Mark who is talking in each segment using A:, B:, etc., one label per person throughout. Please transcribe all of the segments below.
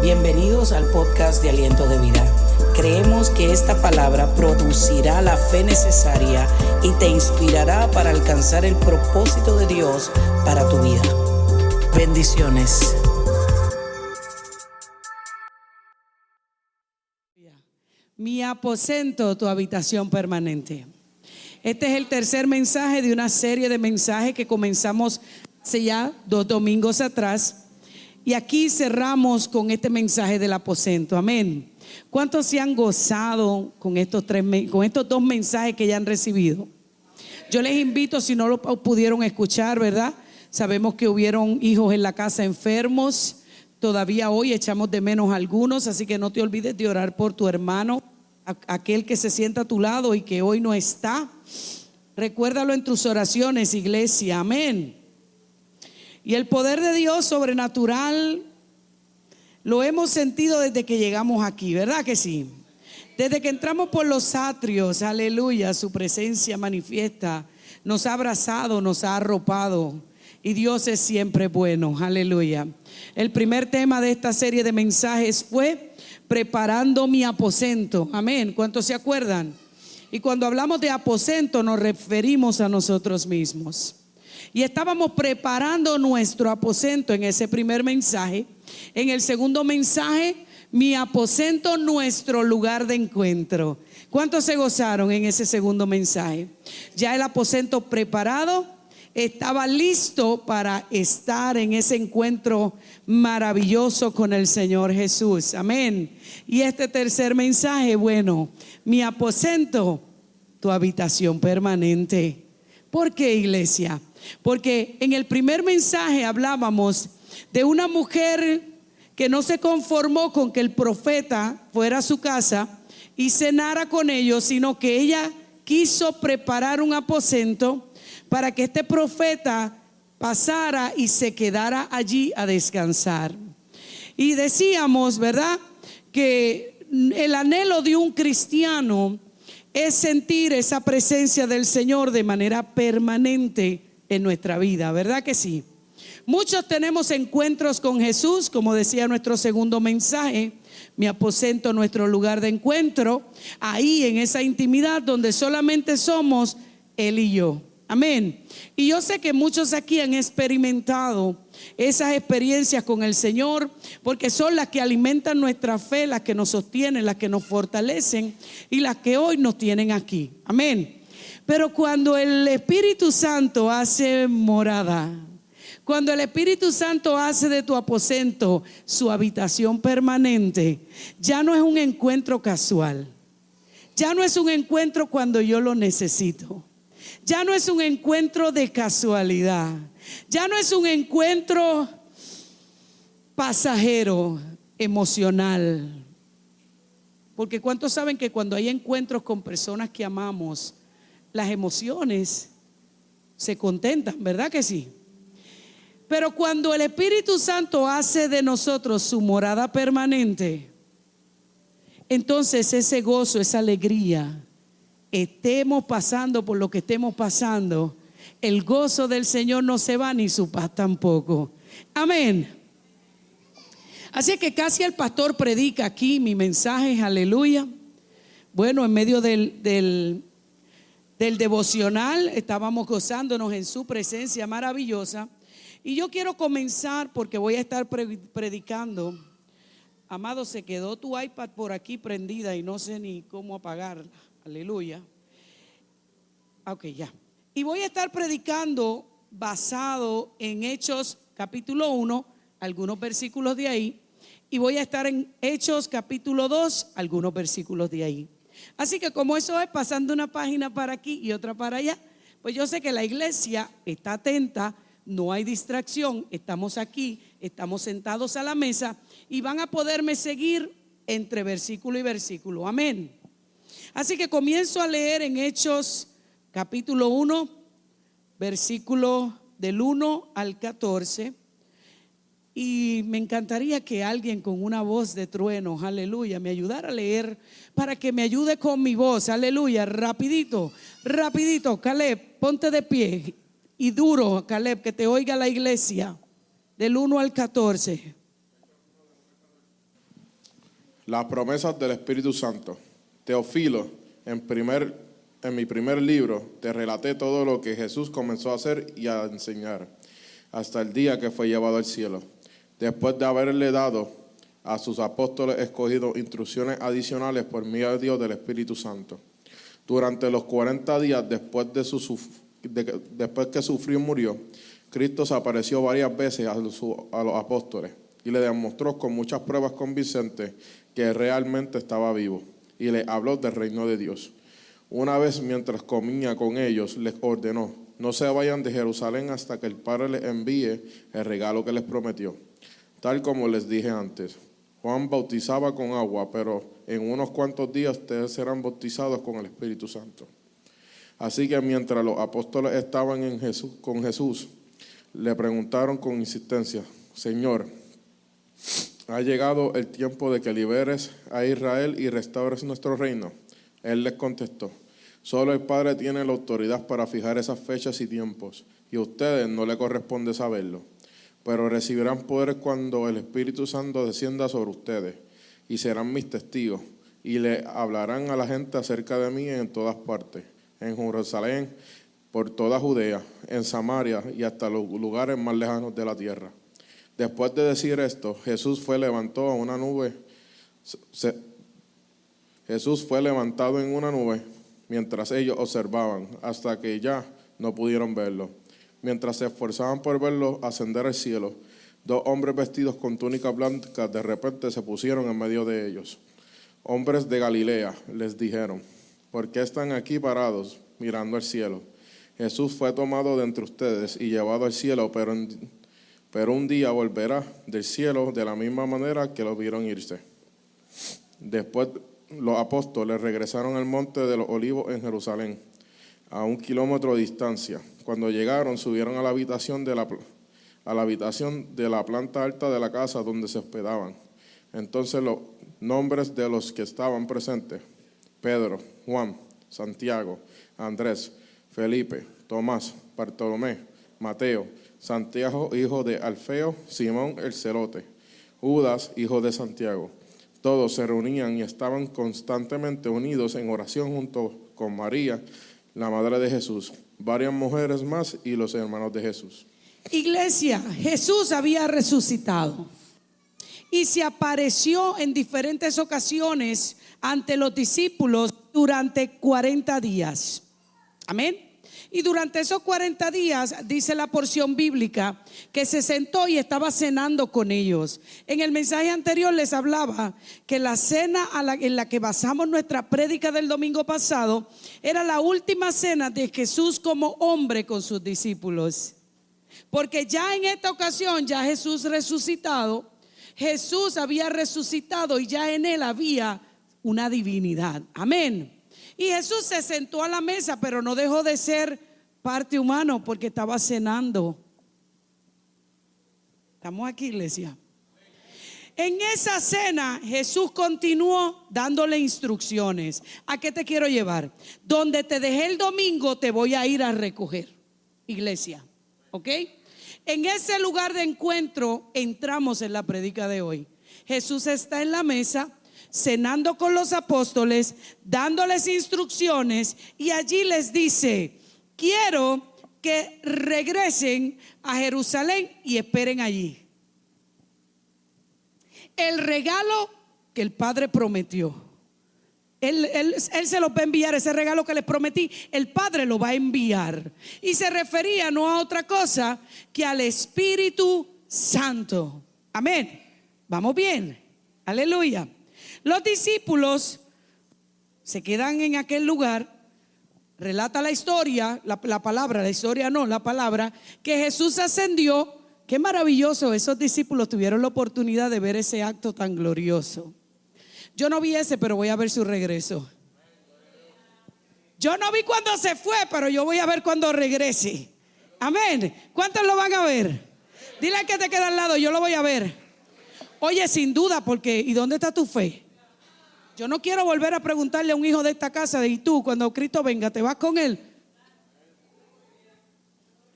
A: Bienvenidos al podcast de Aliento de Vida. Creemos que esta palabra producirá la fe necesaria y te inspirará para alcanzar el propósito de Dios para tu vida. Bendiciones.
B: Mi aposento, tu habitación permanente. Este es el tercer mensaje de una serie de mensajes que comenzamos hace ya 2 domingos atrás. Y aquí cerramos con este mensaje del aposento. Amén. ¿Cuántos se han gozado con estos 2 mensajes que ya han recibido? Yo les invito, si no lo pudieron escuchar, ¿verdad? Sabemos que hubieron hijos en la casa enfermos. Todavía hoy echamos de menos a algunos, así que no te olvides de orar por tu hermano, aquel que se sienta a tu lado y que hoy no está. Recuérdalo en tus oraciones, iglesia. Amén. Y el poder de Dios sobrenatural lo hemos sentido desde que llegamos aquí, ¿verdad que sí? Desde que entramos por los atrios, aleluya, su presencia manifiesta, nos ha abrazado, nos ha arropado y Dios es siempre bueno, aleluya. El primer tema de esta serie de mensajes fue preparando mi aposento, amén. ¿Cuántos se acuerdan? Y cuando hablamos de aposento nos referimos a nosotros mismos. Y estábamos preparando nuestro aposento en ese primer mensaje. En el segundo mensaje, mi aposento, nuestro lugar de encuentro. ¿Cuántos se gozaron en ese segundo mensaje? Ya el aposento preparado, estaba listo para estar en ese encuentro maravilloso con el Señor Jesús. Amén. Y este tercer mensaje, bueno, mi aposento, tu habitación permanente. ¿Por qué, iglesia? Porque en el primer mensaje hablábamos de una mujer que no se conformó con que el profeta fuera a su casa y cenara con ellos, sino que ella quiso preparar un aposento para que este profeta pasara y se quedara allí a descansar. Y decíamos, ¿verdad?, que el anhelo de un cristiano es sentir esa presencia del Señor de manera permanente en nuestra vida, ¿verdad que sí? Muchos tenemos encuentros con Jesús, como decía nuestro segundo mensaje, mi aposento, nuestro lugar de encuentro, ahí en esa intimidad donde solamente somos Él y yo. Amén. Y yo sé que muchos aquí han experimentado esas experiencias con el Señor, porque son las que alimentan nuestra fe, las que nos sostienen, las que nos fortalecen y las que hoy nos tienen aquí. Amén. Pero cuando el Espíritu Santo hace morada, cuando el Espíritu Santo hace de tu aposento su habitación permanente, ya no es un encuentro casual, ya no es un encuentro cuando yo lo necesito, ya no es un encuentro de casualidad, ya no es un encuentro pasajero, emocional. Porque ¿cuántos saben que cuando hay encuentros con personas que amamos, las emociones se contentan, ¿verdad que sí? Pero cuando el Espíritu Santo hace de nosotros su morada permanente, entonces ese gozo, esa alegría, estemos pasando por lo que estemos pasando, el gozo del Señor no se va ni su paz tampoco. Amén. Así que casi el pastor predica aquí mi mensaje, aleluya. Bueno, en medio del devocional estábamos gozándonos en su presencia maravillosa. Y yo quiero comenzar porque voy a estar predicando. Amado, se quedó tu iPad por aquí prendida y no sé ni cómo apagarla. Aleluya. Ok, ya. Y voy a estar predicando basado en Hechos capítulo 1, algunos versículos de ahí. Y voy a estar en Hechos capítulo 2, algunos versículos de ahí. Así que como eso es pasando una página para aquí y otra para allá, pues yo sé que la iglesia está atenta, no hay distracción, estamos aquí, estamos sentados a la mesa y van a poderme seguir entre versículo y versículo. Amén. Así que comienzo a leer en Hechos capítulo 1, versículo del 1 al 14. Y me encantaría que alguien con una voz de trueno, aleluya, me ayudara a leer para que me ayude con mi voz, aleluya, rapidito, rapidito. Caleb, ponte de pie y duro, Caleb, que te oiga la iglesia, del 1 al 14.
C: Las promesas del Espíritu Santo. Teófilo, en mi primer libro, te relaté todo lo que Jesús comenzó a hacer y a enseñar, hasta el día que fue llevado al cielo, después de haberle dado a sus apóstoles escogidos instrucciones adicionales por medio del Espíritu Santo. Durante los 40 días después que sufrió y murió, Cristo se apareció varias veces a los apóstoles y le demostró con muchas pruebas convincentes que realmente estaba vivo, y le habló del reino de Dios. Una vez, mientras comía con ellos, les ordenó: no se vayan de Jerusalén hasta que el Padre les envíe el regalo que les prometió. Tal como les dije antes, Juan bautizaba con agua, pero en unos cuantos días ustedes serán bautizados con el Espíritu Santo. Así que mientras los apóstoles estaban con Jesús, le preguntaron con insistencia: Señor, ¿ha llegado el tiempo de que liberes a Israel y restaures nuestro reino? Él les contestó: solo el Padre tiene la autoridad para fijar esas fechas y tiempos, y a ustedes no les corresponde saberlo. Pero recibirán poder cuando el Espíritu Santo descienda sobre ustedes, y serán mis testigos, y le hablarán a la gente acerca de mí en todas partes, en Jerusalén, por toda Judea, en Samaria y hasta los lugares más lejanos de la tierra. Después de decir esto, Jesús fue levantado en una nube mientras ellos observaban, hasta que ya no pudieron verlo. Mientras se esforzaban por verlo ascender al cielo, dos hombres vestidos con túnicas blancas de repente se pusieron en medio de ellos. Hombres de Galilea, les dijeron, ¿por qué están aquí parados mirando al cielo? Jesús fue tomado de entre ustedes y llevado al cielo, pero un día volverá del cielo de la misma manera que lo vieron irse. Después los apóstoles regresaron al monte de los Olivos en Jerusalén, a 1 kilómetro de distancia. Cuando llegaron, subieron a la habitación de la planta alta de la casa donde se hospedaban. Entonces los nombres de los que estaban presentes: Pedro, Juan, Santiago, Andrés, Felipe, Tomás, Bartolomé, Mateo, Santiago, hijo de Alfeo, Simón el Celote, Judas, hijo de Santiago. Todos se reunían y estaban constantemente unidos en oración junto con María, la madre de Jesús, varias mujeres más y los hermanos de Jesús.
B: Iglesia, Jesús había resucitado y se apareció en diferentes ocasiones ante los discípulos durante 40 días. Amén. Y durante esos 40 días, dice la porción bíblica, que se sentó y estaba cenando con ellos. En el mensaje anterior les hablaba que la cena en la que basamos nuestra prédica del domingo pasado era la última cena de Jesús como hombre con sus discípulos. Porque ya en esta ocasión, ya Jesús resucitado, Jesús había resucitado y ya en él había una divinidad. Amén. Y Jesús se sentó a la mesa, pero no dejó de ser parte humano porque estaba cenando. ¿Estamos aquí, iglesia? En esa cena Jesús continuó dándole instrucciones. ¿A qué te quiero llevar? Donde te dejé el domingo te voy a ir a recoger, iglesia. ¿Ok? En ese lugar de encuentro entramos en la prédica de hoy. Jesús está en la mesa cenando con los apóstoles, dándoles instrucciones, y allí les dice: quiero que regresen a Jerusalén y esperen allí el regalo que el Padre prometió. Él se los va a enviar, ese regalo que les prometí, el Padre lo va a enviar. Y se refería no a otra cosa que al Espíritu Santo. Amén. Vamos bien. Aleluya. Los discípulos se quedan en aquel lugar. Relata la historia, la palabra, que Jesús ascendió. Qué maravilloso, esos discípulos tuvieron la oportunidad de ver ese acto tan glorioso. Yo no vi ese, pero voy a ver su regreso. Yo no vi cuando se fue, pero yo voy a ver cuando regrese. Amén. ¿Cuántos lo van a ver? Dile al que te queda al lado, yo lo voy a ver. Oye, sin duda, porque ¿y dónde está tu fe? Yo no quiero volver a preguntarle a un hijo de esta casa: ¿y tú cuando Cristo venga te vas con él?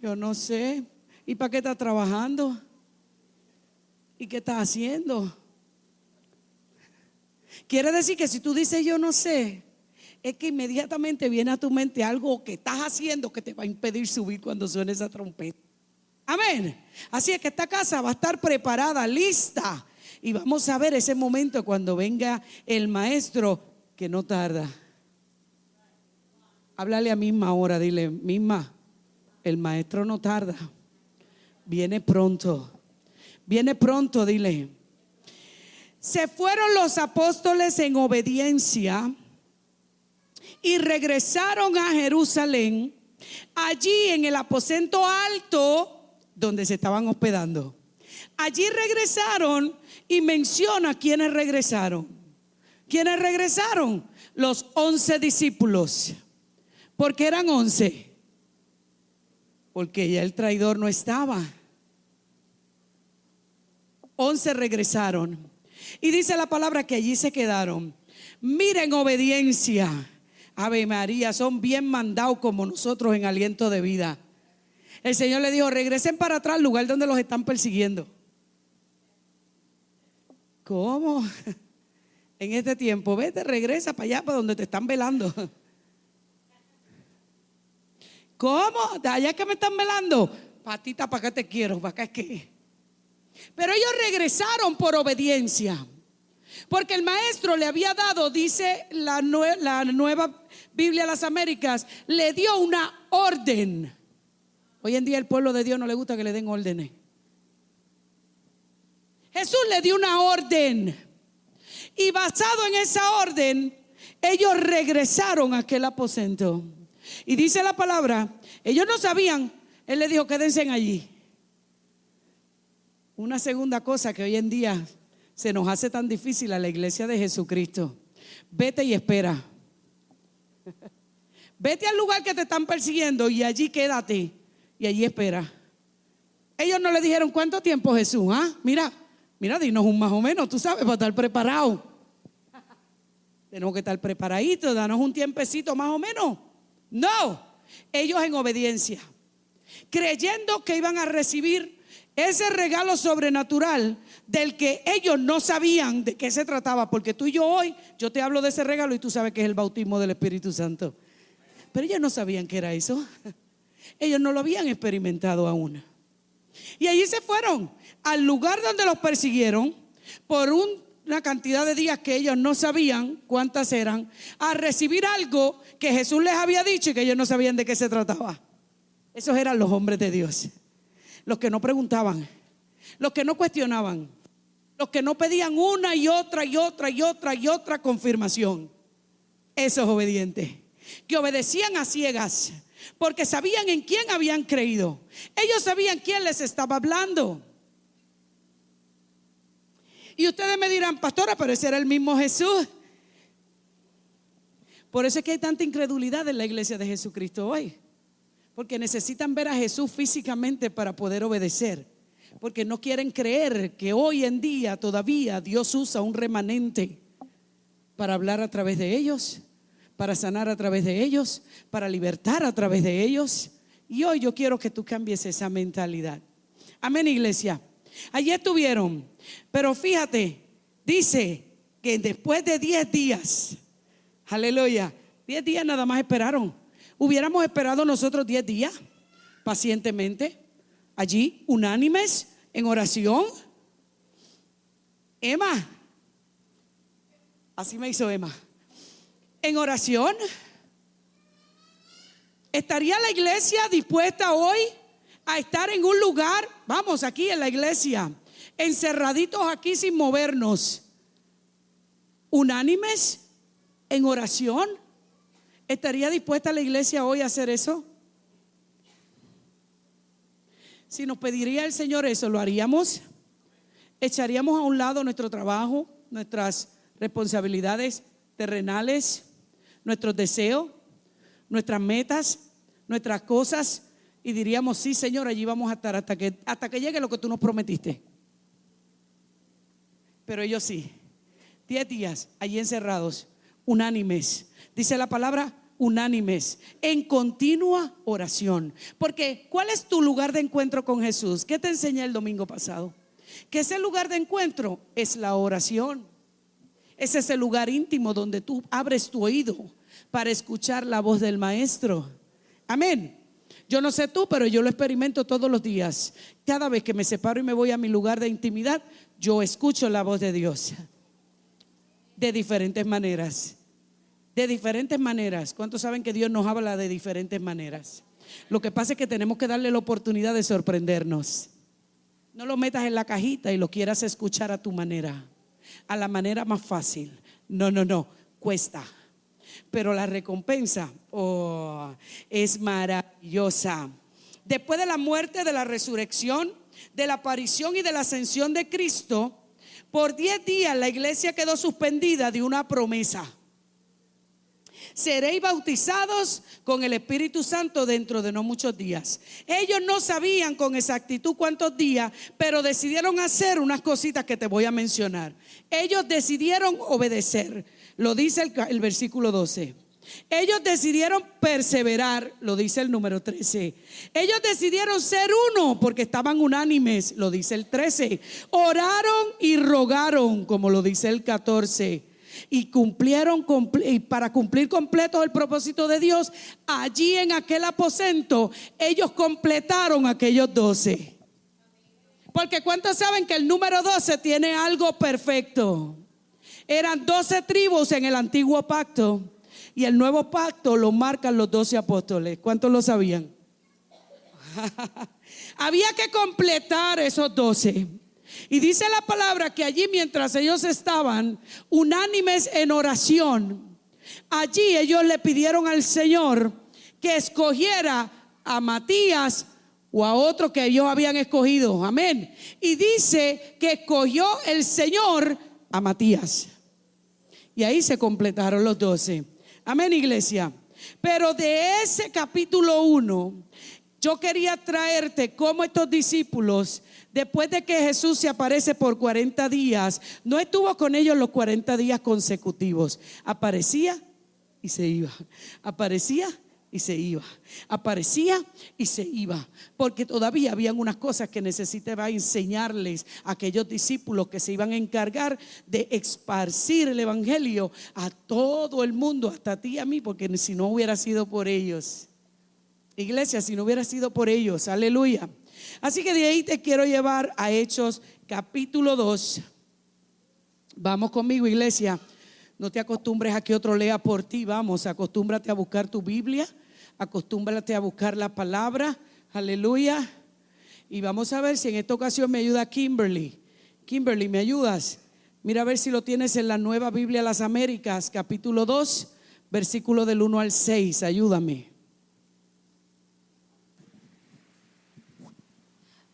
B: Yo no sé. ¿Y para qué estás trabajando? ¿Y qué estás haciendo? Quiere decir que si tú dices yo no sé, es que inmediatamente viene a tu mente algo que estás haciendo que te va a impedir subir cuando suene esa trompeta. Amén. Así es que esta casa va a estar preparada, lista. Y vamos a ver ese momento cuando venga el maestro, que no tarda. Háblale a Misma ahora, dile: Misma, el maestro no tarda. Viene pronto. Viene pronto, dile. Se fueron los apóstoles en obediencia y regresaron a Jerusalén. Allí en el aposento alto donde se estaban hospedando. Allí regresaron y menciona quiénes regresaron. ¿Quiénes regresaron? Los 11 discípulos. ¿Por qué eran 11? Porque ya el traidor no estaba. 11 regresaron. Y dice la palabra que allí se quedaron. Miren, obediencia. Ave María, son bien mandados como nosotros en Aliento de Vida. El Señor le dijo: regresen para atrás al lugar donde los están persiguiendo. ¿Cómo? En este tiempo, vete, regresa para allá, para donde te están velando. ¿Cómo? ¿De allá que me están velando? Patita, ¿para qué te quiero? ¿Para qué es que? Pero ellos regresaron por obediencia. Porque el maestro le había dado, dice la nueva Biblia de las Américas, le dio una orden. Hoy en día el pueblo de Dios no le gusta que le den órdenes. Jesús le dio una orden. Y basado en esa orden, ellos regresaron a aquel aposento. Y dice la palabra, ellos no sabían. Él les dijo: quédense allí. Una segunda cosa que hoy en día se nos hace tan difícil a la iglesia de Jesucristo: vete y espera. Vete al lugar que te están persiguiendo y allí quédate y allí espera. Ellos no le dijeron: ¿cuánto tiempo, Jesús? Mira, dinos un más o menos, tú sabes, para estar preparado. Tenemos que estar preparaditos, danos un tiempecito más o menos. No, ellos en obediencia, creyendo que iban a recibir ese regalo sobrenatural del que ellos no sabían de qué se trataba. Porque tú y yo hoy, yo te hablo de ese regalo y tú sabes que es el bautismo del Espíritu Santo. Pero ellos no sabían qué era eso. Ellos no lo habían experimentado aún. Y allí se fueron al lugar donde los persiguieron por una cantidad de días que ellos no sabían cuántas eran, a recibir algo que Jesús les había dicho y que ellos no sabían de qué se trataba. Esos eran los hombres de Dios. Los que no preguntaban, los que no cuestionaban, los que no pedían una y otra y otra y otra y otra confirmación. Esos obedientes, que obedecían a ciegas, porque sabían en quién habían creído. Ellos sabían quién les estaba hablando. Y ustedes me dirán: pastora, pero ese era el mismo Jesús. Por eso es que hay tanta incredulidad en la iglesia de Jesucristo hoy. Porque necesitan ver a Jesús físicamente para poder obedecer. Porque no quieren creer que hoy en día todavía Dios usa un remanente para hablar a través de ellos, para sanar a través de ellos, para libertar a través de ellos. Y hoy yo quiero que tú cambies esa mentalidad. Amén, iglesia. Allí estuvieron. Pero fíjate, dice que después de 10 días, aleluya, 10 días nada más esperaron. Hubiéramos esperado nosotros 10 días pacientemente, allí unánimes en oración. Emma, así me hizo Emma, en oración. ¿Estaría la iglesia dispuesta hoy a estar en un lugar, vamos, aquí en la iglesia, encerraditos aquí sin movernos, unánimes en oración? ¿Estaría dispuesta la iglesia hoy a hacer eso? Si nos pediría el Señor eso, ¿lo haríamos? ¿Echaríamos a un lado nuestro trabajo, nuestras responsabilidades terrenales, nuestros deseos, nuestras metas, nuestras cosas, y diríamos: sí, Señor, allí vamos a estar hasta que llegue lo que tú nos prometiste? Pero ellos sí, 10 días allí encerrados, unánimes. Dice la palabra: unánimes, en continua oración. Porque ¿cuál es tu lugar de encuentro con Jesús? ¿Qué te enseñé el domingo pasado? Que ese lugar de encuentro es la oración. Ese es el lugar íntimo donde tú abres tu oído para escuchar la voz del maestro. Amén. Yo no sé tú, pero yo lo experimento todos los días. Cada vez que me separo y me voy a mi lugar de intimidad, yo escucho la voz de Dios. De diferentes maneras. De diferentes maneras. ¿Cuántos saben que Dios nos habla de diferentes maneras? Lo que pasa es que tenemos que darle la oportunidad de sorprendernos. No lo metas en la cajita y lo quieras escuchar a tu manera, a la manera más fácil. No, cuesta. Pero la recompensa es maravillosa. Después de la muerte, de la resurrección, de la aparición y de la ascensión de Cristo, por 10 días la iglesia quedó suspendida de una promesa. Seréis bautizados con el Espíritu Santo dentro de no muchos días. Ellos no sabían con exactitud cuántos días, pero decidieron hacer unas cositas que te voy a mencionar. Ellos decidieron obedecer, lo dice el versículo 12. Ellos decidieron perseverar, lo dice el número 13. Ellos decidieron ser uno porque estaban unánimes, lo dice el 13. Oraron y rogaron, como lo dice el 14. Y para cumplir completo el propósito de Dios, allí en aquel aposento ellos completaron aquellos 12. Porque ¿cuántos saben que el número 12 tiene algo perfecto? Eran 12 tribus en el antiguo pacto, y el nuevo pacto lo marcan los 12 apóstoles. ¿Cuántos lo sabían? Había que completar esos 12. Y dice la palabra que allí, mientras ellos estaban unánimes en oración, allí ellos le pidieron al Señor que escogiera a Matías o a otro que ellos habían escogido. Amén. Y dice que escogió el Señor a Matías. Y ahí se completaron los 12. Amén, iglesia. Pero de ese capítulo 1, yo quería traerte cómo estos discípulos, después de que Jesús se aparece por 40 días, no estuvo con ellos los 40 días consecutivos. Aparecía y se iba. Aparecía y se iba. Aparecía y se iba. Porque todavía habían unas cosas que necesitaba enseñarles a aquellos discípulos que se iban a encargar de esparcir el evangelio a todo el mundo, hasta a ti y a mí, porque si no hubiera sido por ellos. Iglesia, si no hubiera sido por ellos, aleluya. Así que de ahí te quiero llevar a Hechos capítulo 2. Vamos conmigo, iglesia. No te acostumbres a que otro lea por ti. Vamos, acostúmbrate a buscar tu Biblia, acostúmbrate a buscar la palabra, aleluya. Y vamos a ver si en esta ocasión me ayuda Kimberly. Kimberly, ¿me ayudas? Mira a ver si lo tienes en la Nueva Biblia de las Américas, capítulo 2, versículo del 1 al 6. Ayúdame.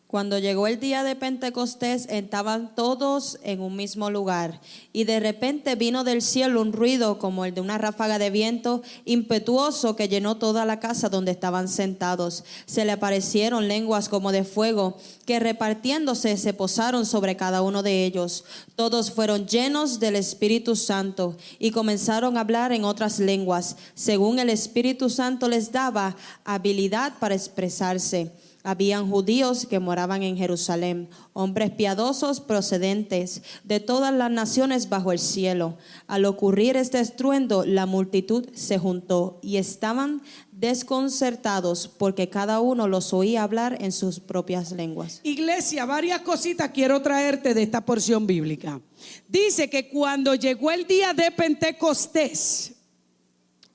D: Cuando llegó el día de Pentecostés, estaban todos en un mismo lugar, y de repente vino del cielo un ruido como el de una ráfaga de viento impetuoso que llenó toda la casa donde estaban sentados. Se le aparecieron lenguas como de fuego, que repartiéndose se posaron sobre cada uno de ellos. Todos fueron llenos del Espíritu Santo y comenzaron a hablar en otras lenguas, según el Espíritu Santo les daba habilidad para expresarse. Habían judíos que moraban en Jerusalén, hombres piadosos procedentes de todas las naciones bajo el cielo. Al ocurrir este estruendo, la multitud se juntó y estaban desconcertados porque cada uno los oía hablar en sus propias lenguas.
B: Iglesia, varias cositas quiero traerte de esta porción bíblica. Dice que cuando llegó el día de Pentecostés,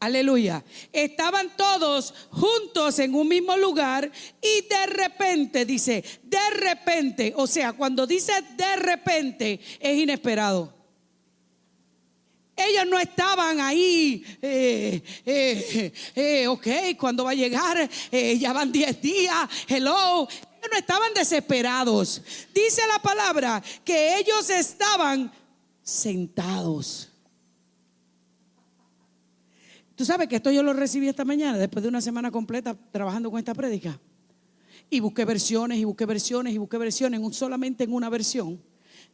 B: aleluya, estaban todos juntos en un mismo lugar y de repente, dice, de repente, o sea, cuando dice de repente es inesperado. Ellos no estaban ahí, ok, ¿cuándo va a llegar? Ya van 10 días, hello. Ellos no estaban desesperados. Dice la palabra que ellos estaban sentados. Tú sabes que esto yo lo recibí esta mañana después de una semana completa trabajando con esta prédica. Y busqué versiones, solamente en una versión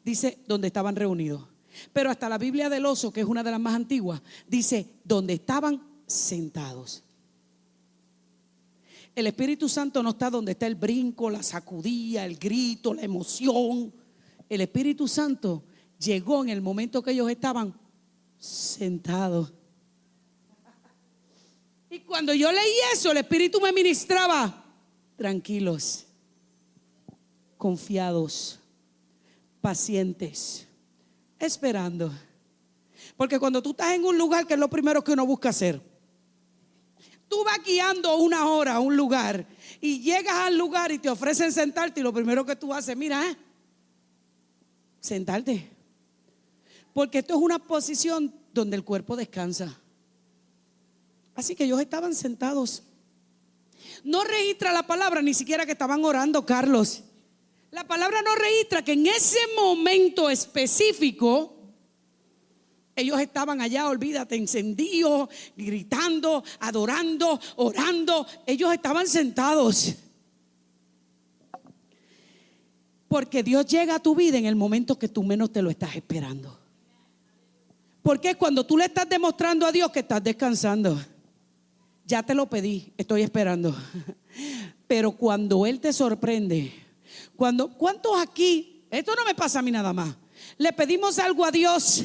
B: dice donde estaban reunidos. Pero hasta la Biblia del Oso, que es una de las más antiguas, dice donde estaban sentados. El Espíritu Santo no está donde está el brinco, la sacudida, el grito, la emoción. El Espíritu Santo llegó en el momento que ellos estaban sentado. Y cuando yo leí eso, el Espíritu me ministraba: tranquilos, confiados, pacientes, esperando. Porque cuando tú estás en un lugar, que es lo primero que uno busca hacer, tú vas guiando 1 hora a un lugar y llegas al lugar y te ofrecen sentarte, y lo primero que tú haces, mira, sentarte. Porque esto es una posición donde el cuerpo descansa. Así que ellos estaban sentados. No registra la palabra ni siquiera que estaban orando, Carlos. La palabra no registra que en ese momento específico ellos estaban allá, olvídate, encendidos, gritando, adorando, orando. Ellos estaban sentados. Porque Dios llega a tu vida en el momento que tú menos te lo estás esperando. Porque es cuando tú le estás demostrando a Dios que estás descansando. Ya te lo pedí, estoy esperando. Pero cuando Él te sorprende, ¿cuántos aquí? Esto no me pasa a mí nada más. Le pedimos algo a Dios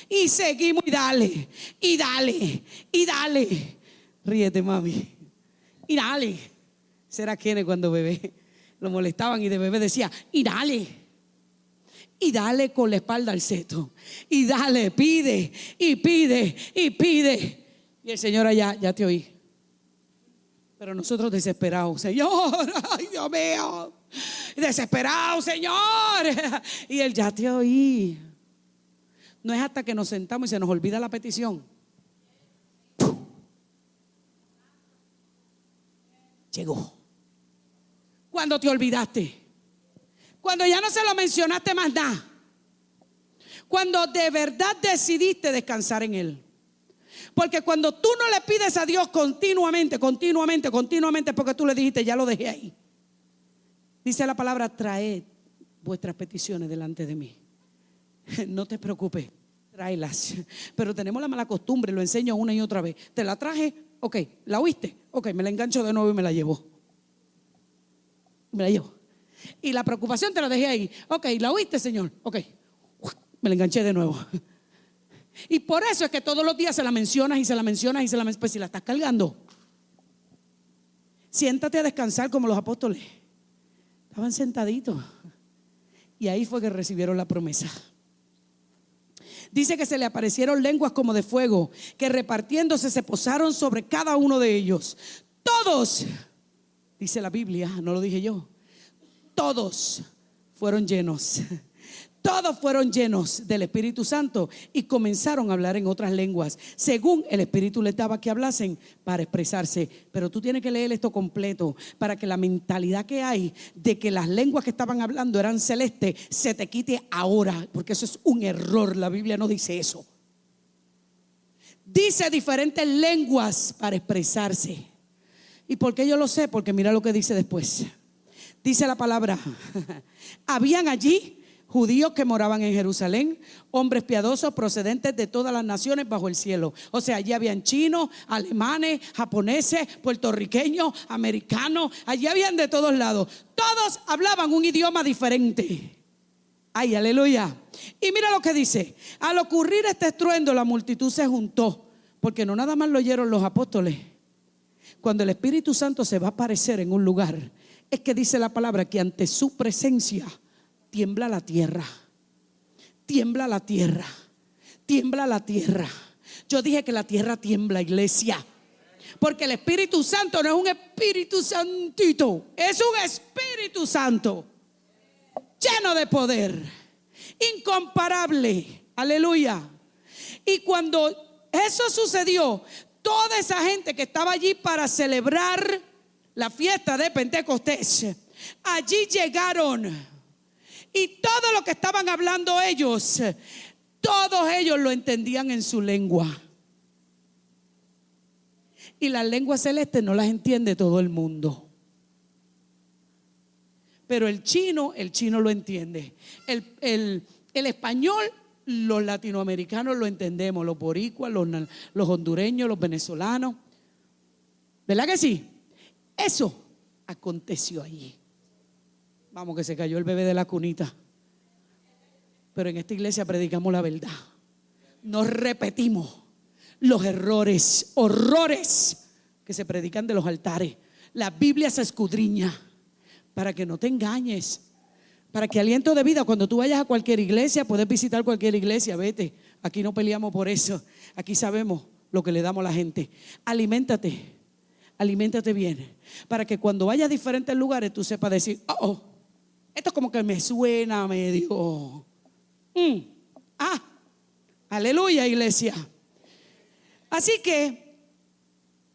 B: y seguimos y dale, y dale, y dale. Ríete, mami. Y dale. ¿Será quién cuando bebé lo molestaban y de bebé decía, y dale? Y dale con la espalda al seto. Y dale, pide, y pide, y pide. Y el Señor allá, ya te oí. Pero nosotros desesperados, Señor, ay Dios mío, desesperados, Señor. Y Él, ya te oí. No es hasta que nos sentamos y se nos olvida la petición. Llegó. Cuando te olvidaste. Cuando ya no se lo mencionaste más nada. Cuando de verdad decidiste descansar en Él. Porque cuando tú no le pides a Dios continuamente, porque tú le dijiste, ya lo dejé ahí. Dice la palabra, traed vuestras peticiones delante de mí. No te preocupes, tráelas. Pero tenemos la mala costumbre, lo enseño una y otra vez. Te la traje, ok, ¿la oíste? Ok, me la engancho de nuevo y me la llevo. Y la preocupación te la dejé ahí. Ok, ¿la oíste, Señor? Ok, me la enganché de nuevo. Y por eso es que todos los días se la mencionas y se la mencionas y se la mencionas. Pues si la estás cargando, siéntate a descansar como los apóstoles. Estaban sentaditos. Y ahí fue que recibieron la promesa. Dice que se le aparecieron lenguas como de fuego, que repartiéndose se posaron sobre cada uno de ellos. Todos, dice la Biblia, no lo dije yo, todos fueron llenos. Todos fueron llenos del Espíritu Santo y comenzaron a hablar en otras lenguas, según el Espíritu les daba que hablasen para expresarse. Pero tú tienes que leer esto completo para que la mentalidad que hay de que las lenguas que estaban hablando eran celestes se te quite ahora, porque eso es un error. La Biblia no dice eso. Dice diferentes lenguas para expresarse. ¿Y por qué yo lo sé? Porque mira lo que dice después. Dice la palabra: habían allí judíos que moraban en Jerusalén, hombres piadosos procedentes de todas las naciones bajo el cielo. O sea, allí habían chinos, alemanes, japoneses, puertorriqueños, americanos. Allí habían de todos lados. Todos hablaban un idioma diferente. Ay, aleluya. Y mira lo que dice: al ocurrir este estruendo, la multitud se juntó, porque no nada más lo oyeron los apóstoles. Cuando el Espíritu Santo se va a aparecer en un lugar, es que dice la palabra que ante su presencia tiembla la tierra. Tiembla la tierra. Tiembla la tierra. Yo dije que la tierra tiembla, iglesia. Porque el Espíritu Santo no es un Espíritu Santito, es un Espíritu Santo lleno de poder, incomparable. Aleluya. Y cuando eso sucedió, toda esa gente que estaba allí para celebrar la fiesta de Pentecostés, allí llegaron. Y todo lo que estaban hablando ellos, todos ellos lo entendían en su lengua. Y las lenguas celestes no las entiende todo el mundo. Pero el chino lo entiende. El español, los latinoamericanos lo entendemos. Los boricuas, los hondureños, los venezolanos. ¿Verdad que sí? Eso aconteció allí. Vamos, que se cayó el bebé de la cunita. Pero en esta iglesia predicamos la verdad. no repetimos los errores, horrores que se predican de los altares. La Biblia se escudriña para que no te engañes. Para que Aliento de Vida, cuando tú vayas a cualquier iglesia, puedes visitar cualquier iglesia, vete. Aquí no peleamos por eso. Aquí sabemos lo que le damos a la gente. Aliméntate bien. Para que cuando vayas a diferentes lugares tú sepas decir, esto como que me suena medio. Aleluya, iglesia. Así que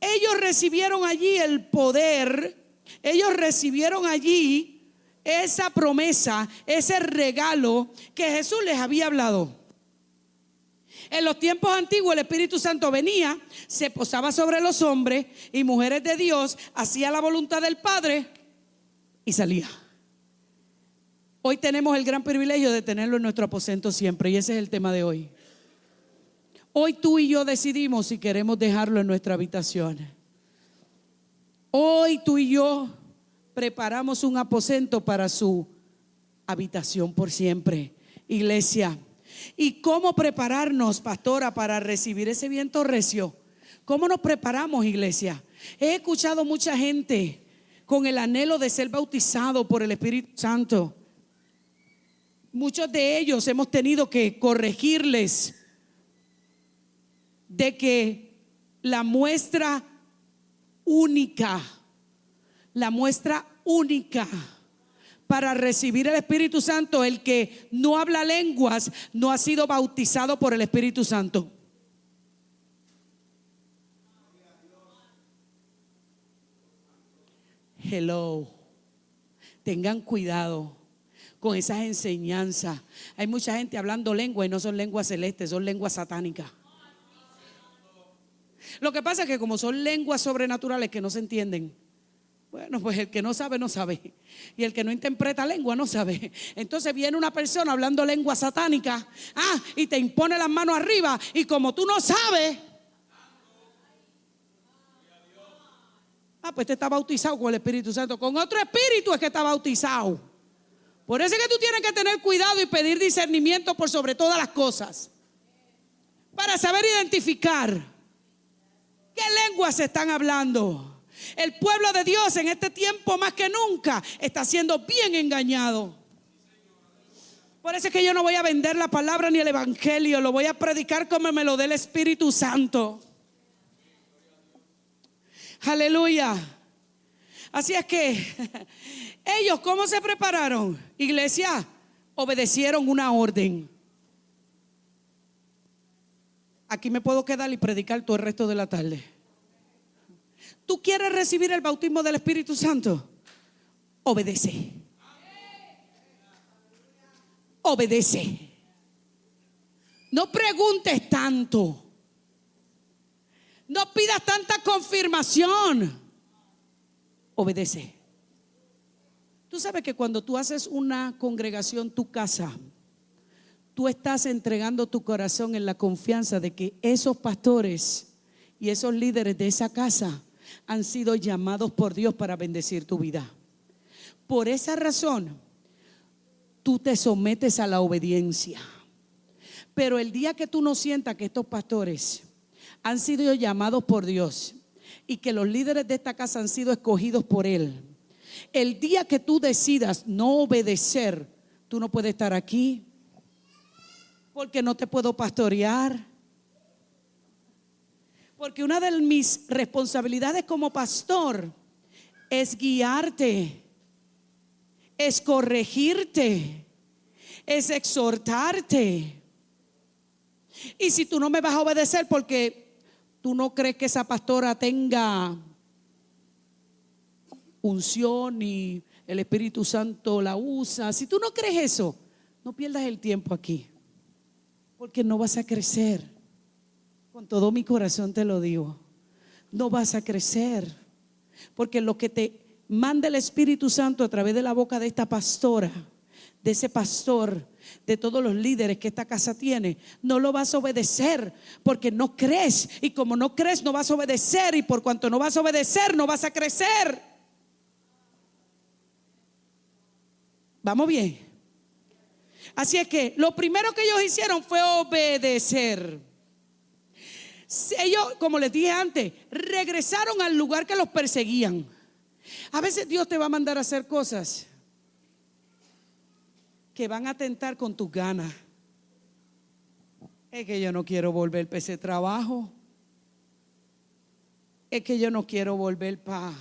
B: ellos recibieron allí el poder. Ellos recibieron allí esa promesa, ese regalo que Jesús les había hablado. En los tiempos antiguos el Espíritu Santo venía, se posaba sobre los hombres y mujeres de Dios, hacía la voluntad del Padre y salía. Hoy tenemos el gran privilegio de tenerlo en nuestro aposento siempre, y ese es el tema de hoy. Hoy tú y yo decidimos si queremos dejarlo en nuestra habitación. Hoy tú y yo preparamos un aposento para su habitación por siempre, iglesia. ¿Y cómo prepararnos, pastora, para recibir ese viento recio? ¿Cómo nos preparamos, iglesia? He escuchado mucha gente con el anhelo de ser bautizado por el Espíritu Santo. Muchos de ellos hemos tenido que corregirles de que la muestra única para recibir el Espíritu Santo, el que no habla lenguas, no ha sido bautizado por el Espíritu Santo. Hello. Tengan cuidado con esas enseñanzas. Hay mucha gente hablando lengua y no son lenguas celestes, son lenguas satánicas. Lo que pasa es que como son lenguas sobrenaturales que no se entienden, bueno, pues el que no sabe, no sabe. Y el que no interpreta lengua, no sabe. Entonces viene una persona hablando lengua satánica, y te impone las manos arriba. Y como tú no sabes, pues te está bautizado con el Espíritu Santo. Con otro espíritu es que está bautizado. Por eso es que tú tienes que tener cuidado y pedir discernimiento por sobre todas las cosas, para saber identificar qué lenguas se están hablando. El pueblo de Dios en este tiempo más que nunca está siendo bien engañado. Por eso es que yo no voy a vender la palabra ni el evangelio, lo voy a predicar como me lo dé el Espíritu Santo. Aleluya. Así es que ellos, ¿cómo se prepararon? Iglesia, obedecieron una orden. Aquí me puedo quedar y predicar todo el resto de la tarde. ¿Tú quieres recibir el bautismo del Espíritu Santo? Obedece. Obedece. No preguntes tanto. No pidas tanta confirmación. Obedece. Tú sabes que cuando tú haces una congregación, tu casa, tú estás entregando tu corazón en la confianza de que esos pastores y esos líderes de esa casa han sido llamados por Dios para bendecir tu vida. Por esa razón, tú te sometes a la obediencia. Pero el día que tú no sientas que estos pastores han sido llamados por Dios y que los líderes de esta casa han sido escogidos por Él, el día que tú decidas no obedecer, tú no puedes estar aquí, porque no te puedo pastorear. Porque una de mis responsabilidades como pastor es guiarte, es corregirte, es exhortarte. Y si tú no me vas a obedecer porque tú no crees que esa pastora tenga unción y el Espíritu Santo la usa, si tú no crees eso, no pierdas el tiempo aquí, porque no vas a crecer. Con todo mi corazón te lo digo, no vas a crecer, porque lo que te manda el Espíritu Santo a través de la boca de esta pastora, de ese pastor, de todos los líderes que esta casa tiene, no lo vas a obedecer porque no crees, y como no crees no vas a obedecer, y por cuanto no vas a obedecer no vas a crecer. ¿Vamos bien? Así es que lo primero que ellos hicieron fue obedecer. Ellos, como les dije antes, regresaron al lugar que los perseguían. A veces Dios te va a mandar a hacer cosas que van a atentar con tus ganas. Es que yo no quiero volver para ese trabajo. Es que yo no quiero volver para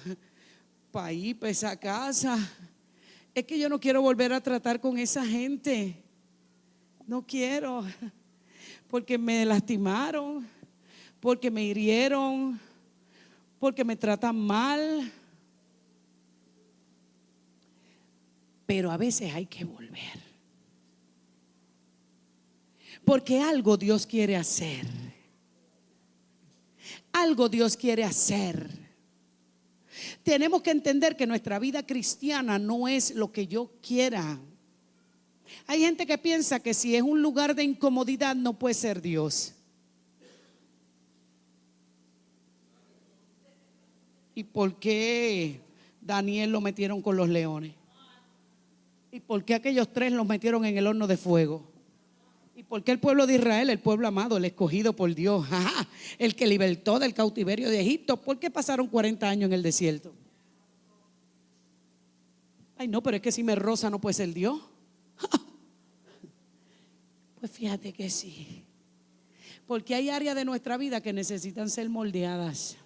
B: ahí, para esa casa. Es que yo no quiero volver a tratar con esa gente. No quiero, porque me lastimaron, porque me hirieron, porque me tratan mal. Pero a veces hay que volver, porque algo Dios quiere hacer. Algo Dios quiere hacer. Tenemos que entender que nuestra vida cristiana no es lo que yo quiera. Hay gente que piensa que si es un lugar de incomodidad no puede ser Dios. ¿Y por qué Daniel lo metieron con los leones? ¿Y por qué aquellos 3 los metieron en el horno de fuego? ¿Y por qué el pueblo de Israel, el pueblo amado, el escogido por Dios, el que libertó del cautiverio de Egipto, por qué pasaron 40 años en el desierto? Ay, no, pero es que si me roza no puede ser Dios. Pues fíjate que sí, porque hay áreas de nuestra vida que necesitan ser moldeadas.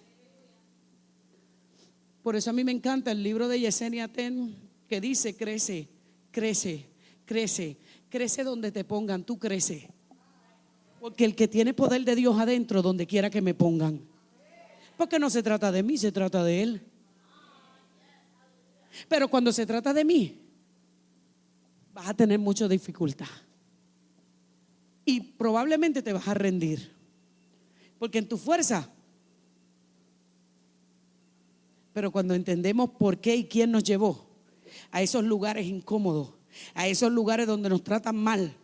B: Por eso a mí me encanta el libro de Yesenia Ten, que dice: crece, crece, crece, crece donde te pongan, tú crece. Porque el que tiene poder de Dios adentro, donde quiera que me pongan. Porque no se trata de mí, se trata de Él. Pero cuando se trata de mí, vas a tener mucha dificultad. Y probablemente te vas a rendir. Porque en tu fuerza. Pero cuando entendemos por qué y quién nos llevó a esos lugares incómodos, a esos lugares donde nos tratan mal,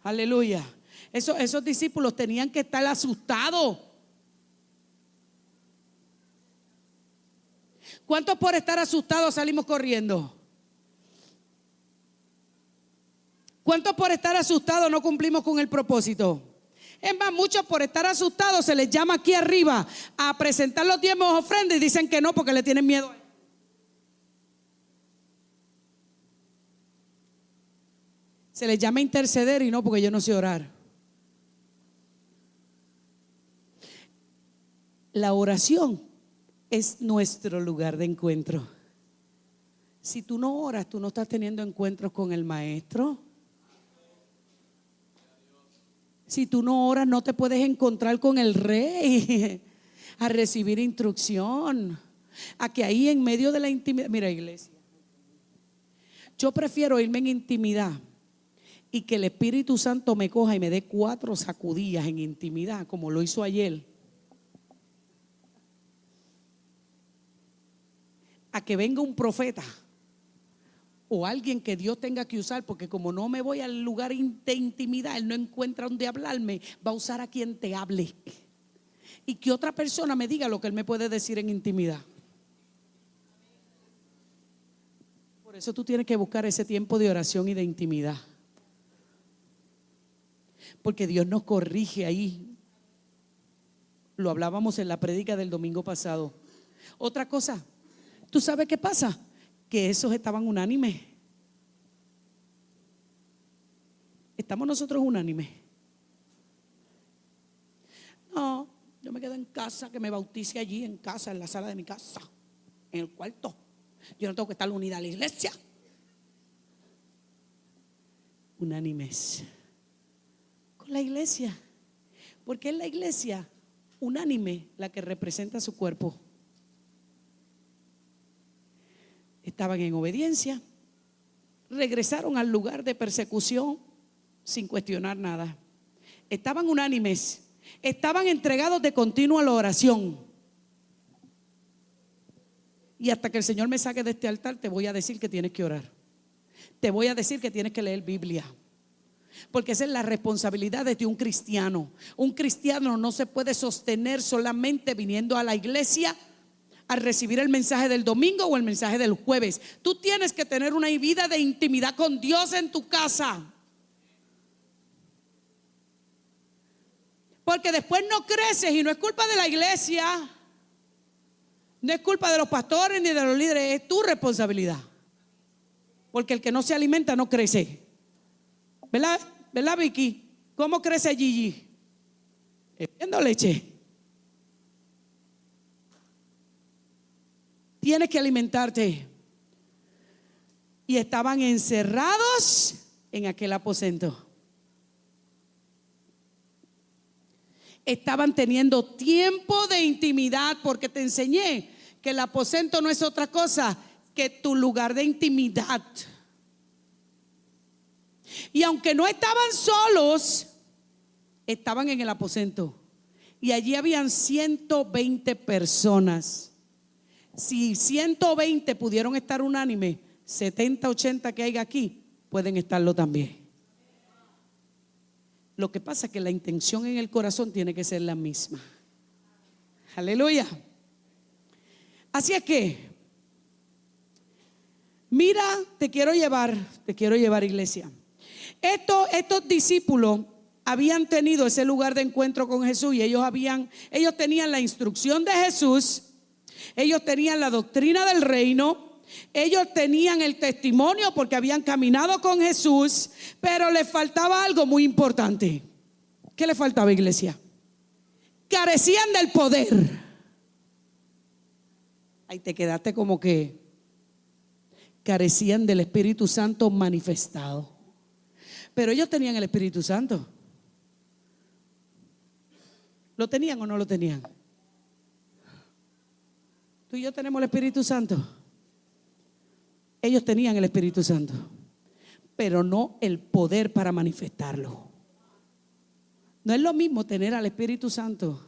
B: aleluya, esos discípulos tenían que estar asustados. ¿Cuántos por estar asustados salimos corriendo? ¿Cuántos por estar asustados no cumplimos con el propósito? Es más, muchos por estar asustados se les llama aquí arriba a presentar los diezmos ofrendas y dicen que no porque le tienen miedo. Se les llama interceder y no porque yo no sé orar. La oración es nuestro lugar de encuentro. Si tú no oras, tú no estás teniendo encuentros con el maestro. Si tú no oras, no te puedes encontrar con el rey a recibir instrucción. A que ahí en medio de la intimidad, mira, iglesia, yo prefiero irme en intimidad y que el Espíritu Santo me coja y me dé 4 sacudidas en intimidad, como lo hizo ayer, a que venga un profeta o alguien que Dios tenga que usar, porque como no me voy al lugar de intimidad, Él no encuentra donde hablarme, va a usar a quien te hable y que otra persona me diga lo que Él me puede decir en intimidad. Por eso tú tienes que buscar ese tiempo de oración y de intimidad, porque Dios nos corrige ahí. Lo hablábamos en la prédica del domingo pasado. Otra cosa, ¿tú sabes qué pasa? Que esos estaban unánimes. ¿Estamos nosotros unánimes? No, yo me quedo en casa, que me bautice allí en casa, en la sala de mi casa, en el cuarto. Yo no tengo que estar unida a la iglesia. Unánimes con la iglesia, porque es la iglesia unánime la que representa su cuerpo. Estaban en obediencia, regresaron al lugar de persecución sin cuestionar nada. Estaban unánimes, estaban entregados de continuo a la oración. Y hasta que el Señor me saque de este altar, te voy a decir que tienes que orar. Te voy a decir que tienes que leer Biblia, porque esa es la responsabilidad de un cristiano. Un cristiano no se puede sostener solamente viniendo a la iglesia al recibir el mensaje del domingo o el mensaje del jueves. Tú tienes que tener una vida de intimidad con Dios en tu casa. Porque después no creces y no es culpa de la iglesia, no es culpa de los pastores ni de los líderes, es tu responsabilidad. Porque el que no se alimenta no crece. ¿Verdad? ¿Verdad, Vicky? ¿Cómo crece Gigi? Bebiendo leche. Tienes que alimentarte. Y estaban encerrados en aquel aposento. Estaban teniendo tiempo de intimidad, porque te enseñé que el aposento no es otra cosa que tu lugar de intimidad. Y aunque no estaban solos, estaban en el aposento. Y allí habían 120 personas. Si 120 pudieron estar unánime, 70, 80 que hay aquí pueden estarlo también. Lo que pasa es que la intención en el corazón tiene que ser la misma. Aleluya. Así es que, mira, te quiero llevar, iglesia. Estos discípulos habían tenido ese lugar de encuentro con Jesús y ellos tenían la instrucción de Jesús, ellos tenían la doctrina del reino, ellos tenían el testimonio porque habían caminado con Jesús, pero les faltaba algo muy importante. ¿Qué les faltaba, iglesia? Carecían del poder. Ahí te quedaste como que carecían del Espíritu Santo manifestado. Pero ellos tenían el Espíritu Santo. ¿Lo tenían o no lo tenían? Tú y yo tenemos el Espíritu Santo. Ellos tenían el Espíritu Santo, pero no el poder para manifestarlo. No es lo mismo tener al Espíritu Santo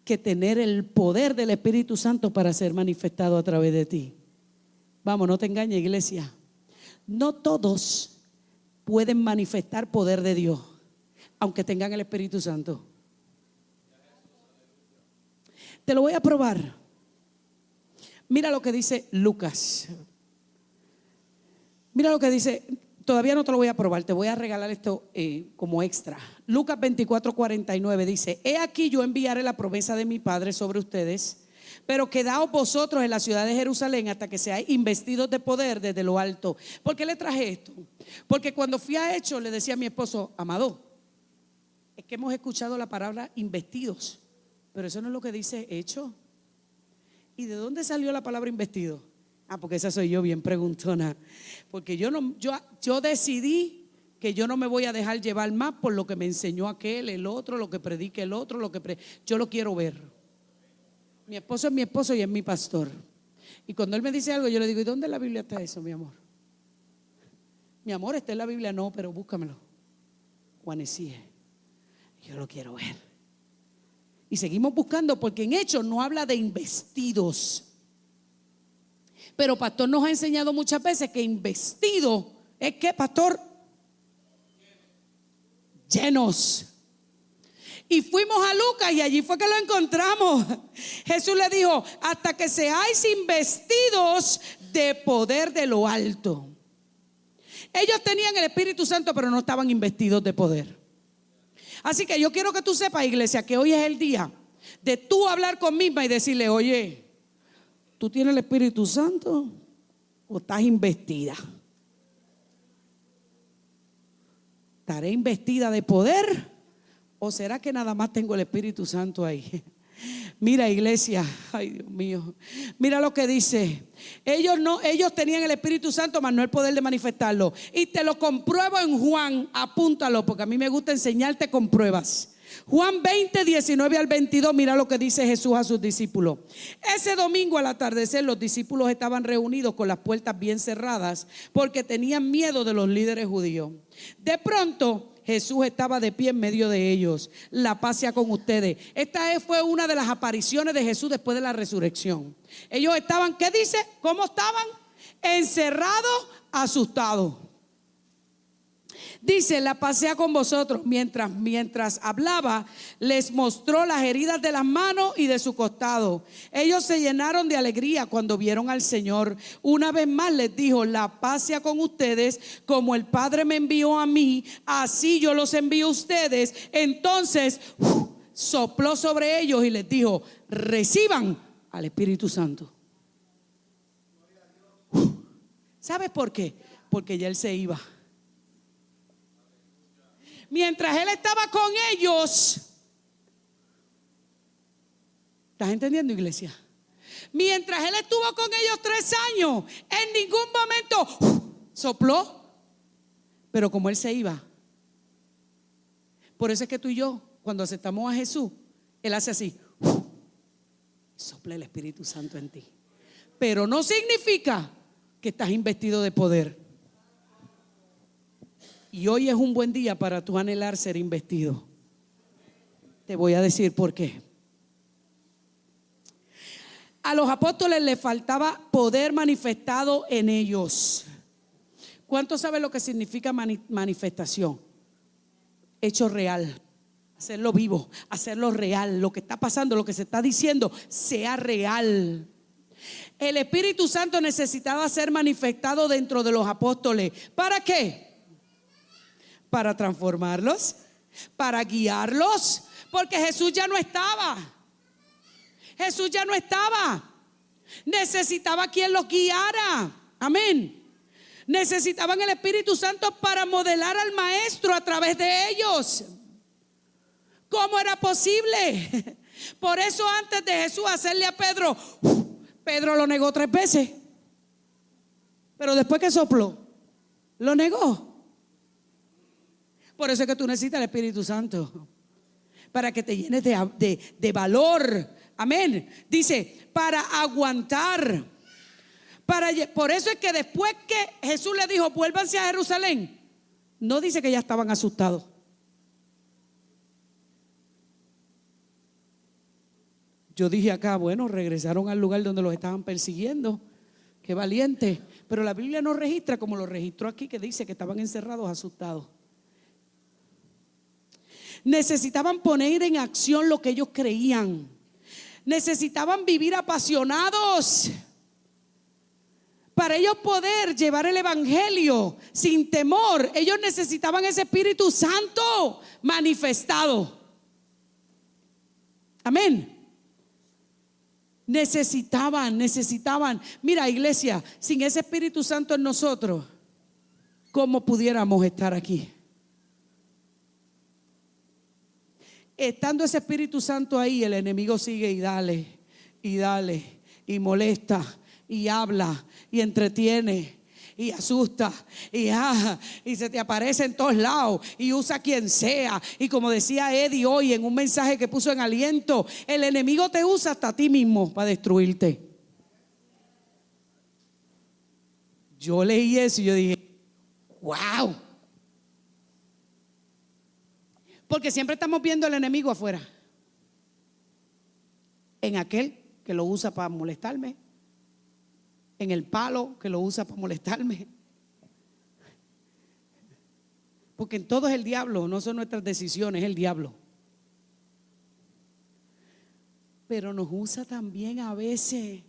B: que tener el poder del Espíritu Santo para ser manifestado a través de ti. Vamos, no te engañes, iglesia. No todos pueden manifestar poder de Dios, aunque tengan el Espíritu Santo. Te lo voy a probar. Mira lo que dice Lucas. Mira lo que dice. Todavía no te lo voy a probar, te voy a regalar esto como extra. Lucas 24:49 dice: he aquí yo enviaré la promesa de mi Padre sobre ustedes, pero quedaos vosotros en la ciudad de Jerusalén hasta que seáis investidos de poder desde lo alto. ¿Por qué le traje esto? Porque cuando fui a Hechos le decía a mi esposo: amado, es que hemos escuchado la palabra investidos, pero eso no es lo que dice Hechos. ¿Y de dónde salió la palabra investido? Porque esa soy yo, bien preguntona. Porque yo decidí que yo no me voy a dejar llevar más por lo que me enseñó aquel, el otro, lo que predique el otro, yo lo quiero ver. Mi esposo es mi esposo y es mi pastor. Y cuando él me dice algo, yo le digo: ¿y dónde en la Biblia está eso, mi amor? Mi amor, está en la Biblia. No, pero búscamelo. Juanesíe, yo lo quiero ver. Y seguimos buscando, porque en Hechos no habla de investidos. Pero pastor nos ha enseñado muchas veces que investido es que, pastor, llenos. Y fuimos a Lucas y allí fue que lo encontramos. Jesús le dijo: hasta que seáis investidos de poder de lo alto. Ellos tenían el Espíritu Santo, pero no estaban investidos de poder. Así que yo quiero que tú sepas, iglesia, que hoy es el día de tú hablar con misma y decirle: oye, ¿tú tienes el Espíritu Santo o estás investida? ¿Estaré investida de poder o será que nada más tengo el Espíritu Santo ahí? Mira, iglesia, ay Dios mío, mira lo que dice. Ellos tenían el Espíritu Santo, mas no el poder de manifestarlo. Y te lo compruebo en Juan, apúntalo, porque a mí me gusta enseñarte con pruebas. Juan 20, 19 al 22, mira lo que dice Jesús a sus discípulos. Ese domingo al atardecer los discípulos estaban reunidos con las puertas bien cerradas porque tenían miedo de los líderes judíos. De pronto Jesús estaba de pie en medio de ellos. La paz sea con ustedes. Esta fue una de las apariciones de Jesús después de la resurrección. Ellos estaban, ¿qué dice? ¿Cómo estaban? Encerrados, asustados. Dice, la pasea con vosotros. Mientras hablaba, les mostró las heridas de las manos y de su costado. Ellos se llenaron de alegría cuando vieron al Señor. Una vez más les dijo, la paz sea con ustedes, como el Padre me envió a mí, así yo los envío a ustedes. Entonces sopló sobre ellos y les dijo, reciban al Espíritu Santo. ¿Sabes por qué? Porque ya Él se iba. Mientras Él estaba con ellos, ¿estás entendiendo, iglesia? Mientras Él estuvo con ellos 3 años, en ningún momento sopló. Pero como Él se iba, por eso es que tú y yo, cuando aceptamos a Jesús, Él hace así, sopla el Espíritu Santo en ti. Pero no significa que estás investido de poder. Y hoy es un buen día para tú anhelar ser investido. Te voy a decir por qué. A los apóstoles les faltaba poder manifestado en ellos. ¿Cuántos saben lo que significa manifestación? Hecho real. Hacerlo vivo, hacerlo real. Lo que está pasando, lo que se está diciendo, sea real. El Espíritu Santo necesitaba ser manifestado dentro de los apóstoles. ¿Para qué? Para transformarlos, para guiarlos, porque Jesús ya no estaba. Jesús ya no estaba. Necesitaba quien los guiara. Amén. Necesitaban el Espíritu Santo para modelar al Maestro a través de ellos. ¿Cómo era posible? Por eso antes de Jesús hacerle a Pedro, Pedro lo negó 3 veces. Pero después que sopló, lo negó. Por eso es que tú necesitas el Espíritu Santo, para que te llenes de valor. Amén. Dice, para aguantar. Por eso es que después que Jesús le dijo, vuélvanse a Jerusalén, no dice que ya estaban asustados. Yo dije acá, bueno, regresaron al lugar donde los estaban persiguiendo. Qué valiente. Pero la Biblia no registra como lo registró aquí, que dice que estaban encerrados, asustados. Necesitaban poner en acción lo que ellos creían. Necesitaban vivir apasionados para ellos poder llevar el evangelio sin temor. Ellos necesitaban ese Espíritu Santo manifestado. Amén. Necesitaban. Mira, iglesia, sin ese Espíritu Santo en nosotros, ¿cómo pudiéramos estar aquí? Estando ese Espíritu Santo ahí, el enemigo sigue y dale, y molesta, y habla, y entretiene, y asusta, y se te aparece en todos lados, y usa a quien sea. Y como decía Eddie hoy en un mensaje que puso en Aliento, el enemigo te usa hasta a ti mismo para destruirte. Yo leí eso y yo dije, wow. Porque siempre estamos viendo al enemigo afuera, en aquel que lo usa para molestarme, en el palo que lo usa para molestarme. Porque en todo es el diablo, no son nuestras decisiones, es el diablo. Pero nos usa también a veces,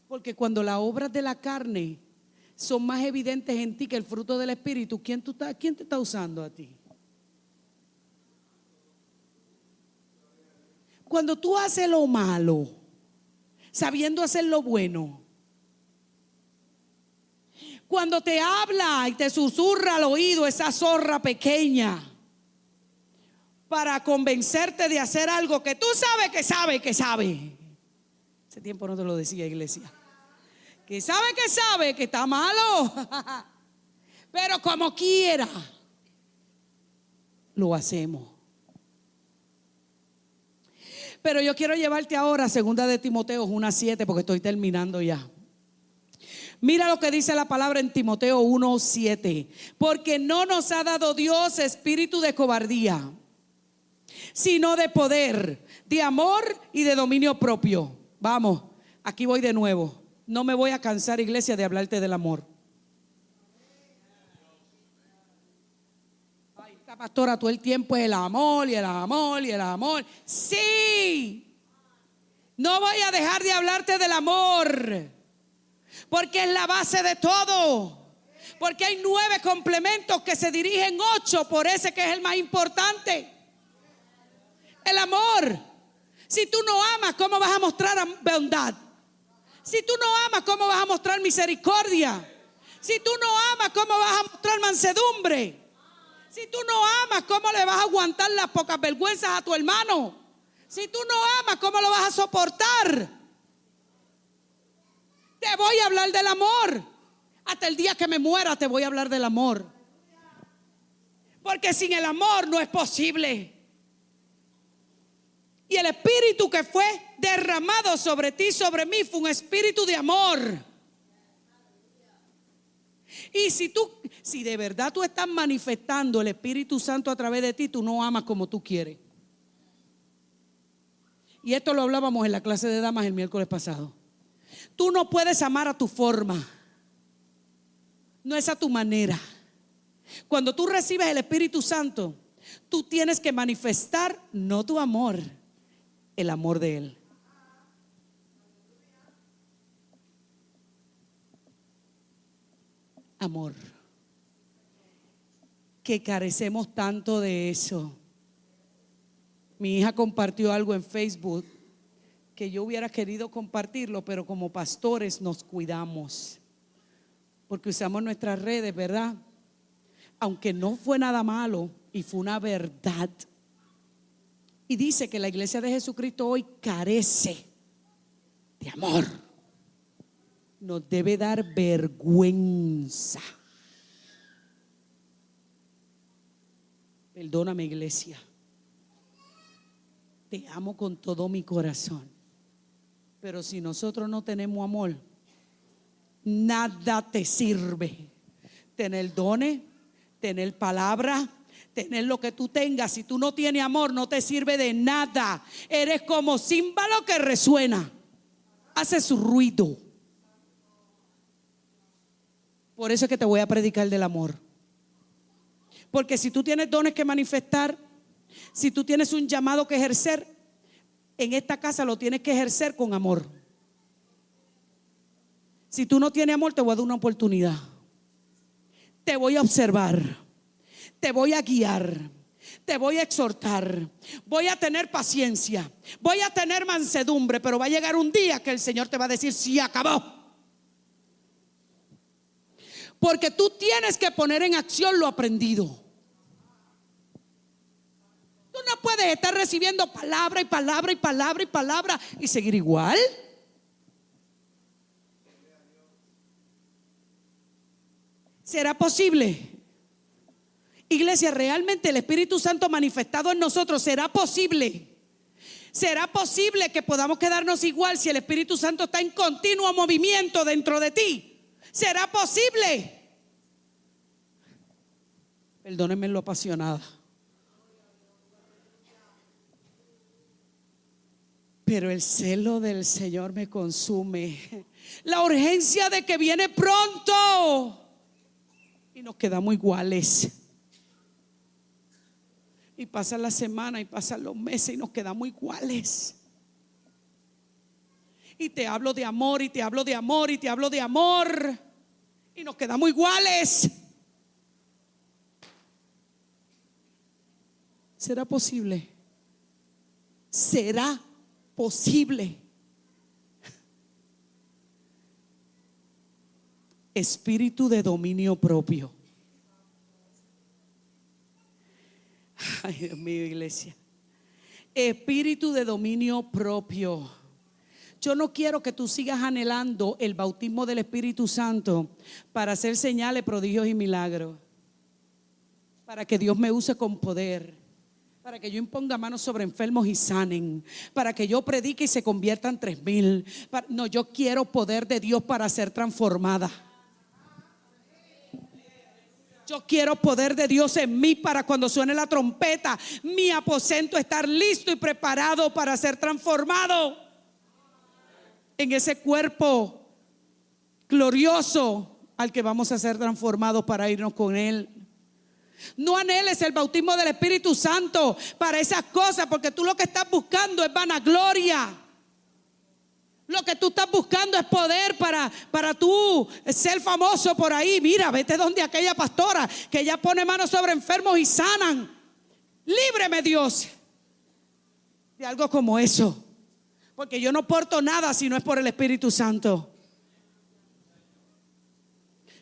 B: porque cuando las obras de la carne son más evidentes en ti que el fruto del Espíritu, ¿quién te está usando a ti? Cuando tú haces lo malo, sabiendo hacer lo bueno, cuando te habla y te susurra al oído esa zorra pequeña para convencerte de hacer algo que tú sabes que sabe. Hace tiempo no te lo decía, iglesia. Que sabe que está malo, pero como quiera lo hacemos. Pero yo quiero llevarte ahora a 2 de Timoteo 1:7, porque estoy terminando ya. Mira lo que dice la palabra en Timoteo 1:7. Porque no nos ha dado Dios espíritu de cobardía, sino de poder, de amor y de dominio propio. Vamos, aquí voy de nuevo. No me voy a cansar, iglesia, de hablarte del amor. La pastora todo el tiempo es el amor y el amor y el amor. Sí, no voy a dejar de hablarte del amor, porque es la base de todo. Porque hay 9 complementos que se dirigen 8 por ese que es el más importante. El amor. Si tú no amas, ¿cómo vas a mostrar bondad? Si tú no amas, ¿cómo vas a mostrar misericordia? Si tú no amas, ¿cómo vas a mostrar mansedumbre? Si tú no amas, ¿cómo le vas a aguantar las pocas vergüenzas a tu hermano? Si tú no amas, ¿cómo lo vas a soportar? Te voy a hablar del amor. Hasta el día que me muera te voy a hablar del amor. Porque sin el amor no es posible. Y el espíritu que fue derramado sobre ti, sobre mí, fue un espíritu de amor. Y si de verdad tú estás manifestando el Espíritu Santo a través de ti, tú no amas como tú quieres. Y esto lo hablábamos en la clase de damas el miércoles pasado. Tú no puedes amar a tu forma. No es a tu manera. Cuando tú recibes el Espíritu Santo, tú tienes que manifestar no tu amor, el amor de Él. Amor. Que carecemos tanto de eso. Mi hija compartió algo en Facebook que yo hubiera querido compartirlo, pero como pastores nos cuidamos. Porque usamos nuestras redes, ¿verdad? Aunque no fue nada malo y fue una verdad. Y dice que la iglesia de Jesucristo hoy carece de amor. Nos debe dar vergüenza. Perdóname, iglesia. Te amo con todo mi corazón. Pero si nosotros no tenemos amor, nada te sirve. Tener dones, tener palabra, tener lo que tú tengas. Si tú no tienes amor, no te sirve de nada. Eres como címbalo que resuena. Hace su ruido. Por eso es que te voy a predicar del amor. Porque si tú tienes dones que manifestar, si tú tienes un llamado que ejercer, en esta casa lo tienes que ejercer con amor. Si tú no tienes amor, te voy a dar una oportunidad. Te voy a observar, te voy a guiar, te voy a exhortar, voy a tener paciencia, voy a tener mansedumbre, pero va a llegar un día que el Señor te va a decir: sí, acabó. Porque tú tienes que poner en acción lo aprendido. Tú no puedes estar recibiendo palabra y palabra y palabra y palabra y seguir igual. ¿Será posible? Iglesia, realmente el Espíritu Santo manifestado en nosotros, ¿será posible? ¿Será posible que podamos quedarnos igual si el Espíritu Santo está en continuo movimiento dentro de ti? ¿Será posible? Perdónenme lo apasionada. Pero el celo del Señor me consume. La urgencia de que viene pronto. Y nos quedamos iguales. Y pasan las semanas y pasan los meses y nos quedamos iguales. Y te hablo de amor y te hablo de amor y te hablo de amor. Y nos quedamos iguales. ¿Será posible? ¿Será posible? Espíritu de dominio propio. Ay, Dios mío, iglesia. Espíritu de dominio propio. Yo no quiero que tú sigas anhelando el bautismo del Espíritu Santo para hacer señales, prodigios y milagros. Para que Dios me use con poder. Para que yo imponga manos sobre enfermos y sanen. Para que yo predique y se conviertan 3,000. No, yo quiero poder de Dios para ser transformada. Yo quiero poder de Dios en mí para cuando suene la trompeta, mi aposento estar listo y preparado para ser transformado en ese cuerpo glorioso al que vamos a ser transformados para irnos con Él. No anheles el bautismo del Espíritu Santo para esas cosas, porque tú lo que estás buscando es vanagloria. Lo que tú estás buscando es poder para tú ser famoso por ahí. Mira, vete donde aquella pastora que ya pone manos sobre enfermos y sanan. Líbreme, Dios, de algo como eso. Porque yo no porto nada si no es por el Espíritu Santo.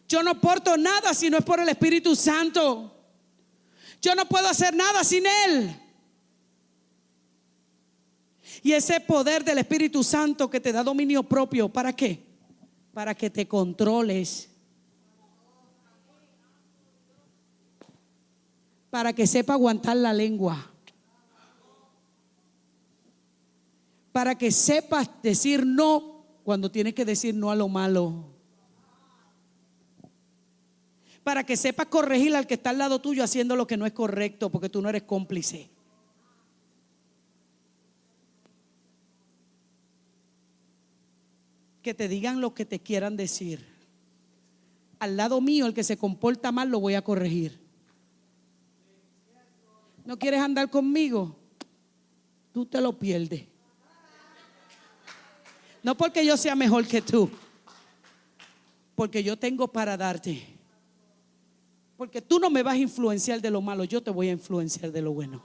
B: Yo no porto nada si no es por el Espíritu Santo. Yo no puedo hacer nada sin Él. Y ese poder del Espíritu Santo que te da dominio propio, ¿para qué? Para que te controles. Para que sepa aguantar la lengua. Para que sepas decir no cuando tienes que decir no a lo malo. Para que sepas corregir al que está al lado tuyo haciendo lo que no es correcto, porque tú no eres cómplice. Que te digan lo que te quieran decir. Al lado mío, el que se comporta mal lo voy a corregir. ¿No quieres andar conmigo? Tú te lo pierdes. No porque yo sea mejor que tú, porque yo tengo para darte. Porque tú no me vas a influenciar de lo malo, yo te voy a influenciar de lo bueno.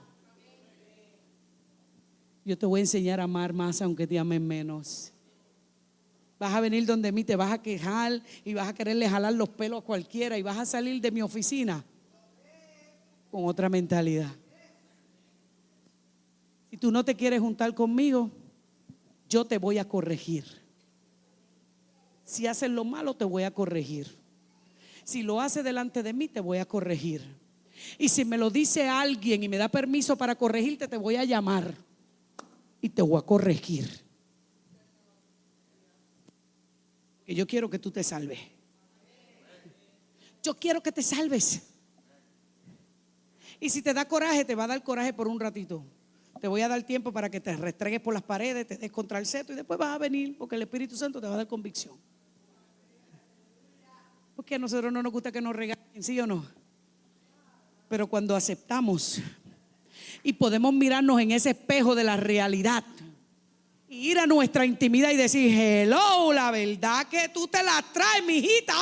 B: Yo te voy a enseñar a amar más aunque te amen menos. Vas a venir donde mí, te vas a quejar y vas a quererle jalar los pelos a cualquiera y vas a salir de mi oficina con otra mentalidad. Si tú no te quieres juntar conmigo, yo te voy a corregir. Si haces lo malo, te voy a corregir. Si lo haces delante de mí, te voy a corregir. Y si me lo dice alguien y me da permiso para corregirte, te voy a llamar y te voy a corregir. Que yo quiero que tú te salves. Yo quiero que te salves. Y si te da coraje, te va a dar coraje por un ratito. Te voy a dar tiempo para que te restregues por las paredes, te des contra el seto y después vas a venir porque el Espíritu Santo te va a dar convicción. Porque a nosotros no nos gusta que nos regañen, ¿sí o no? Pero cuando aceptamos y podemos mirarnos en ese espejo de la realidad y ir a nuestra intimidad y decir: hello, la verdad que tú te la traes, mijita.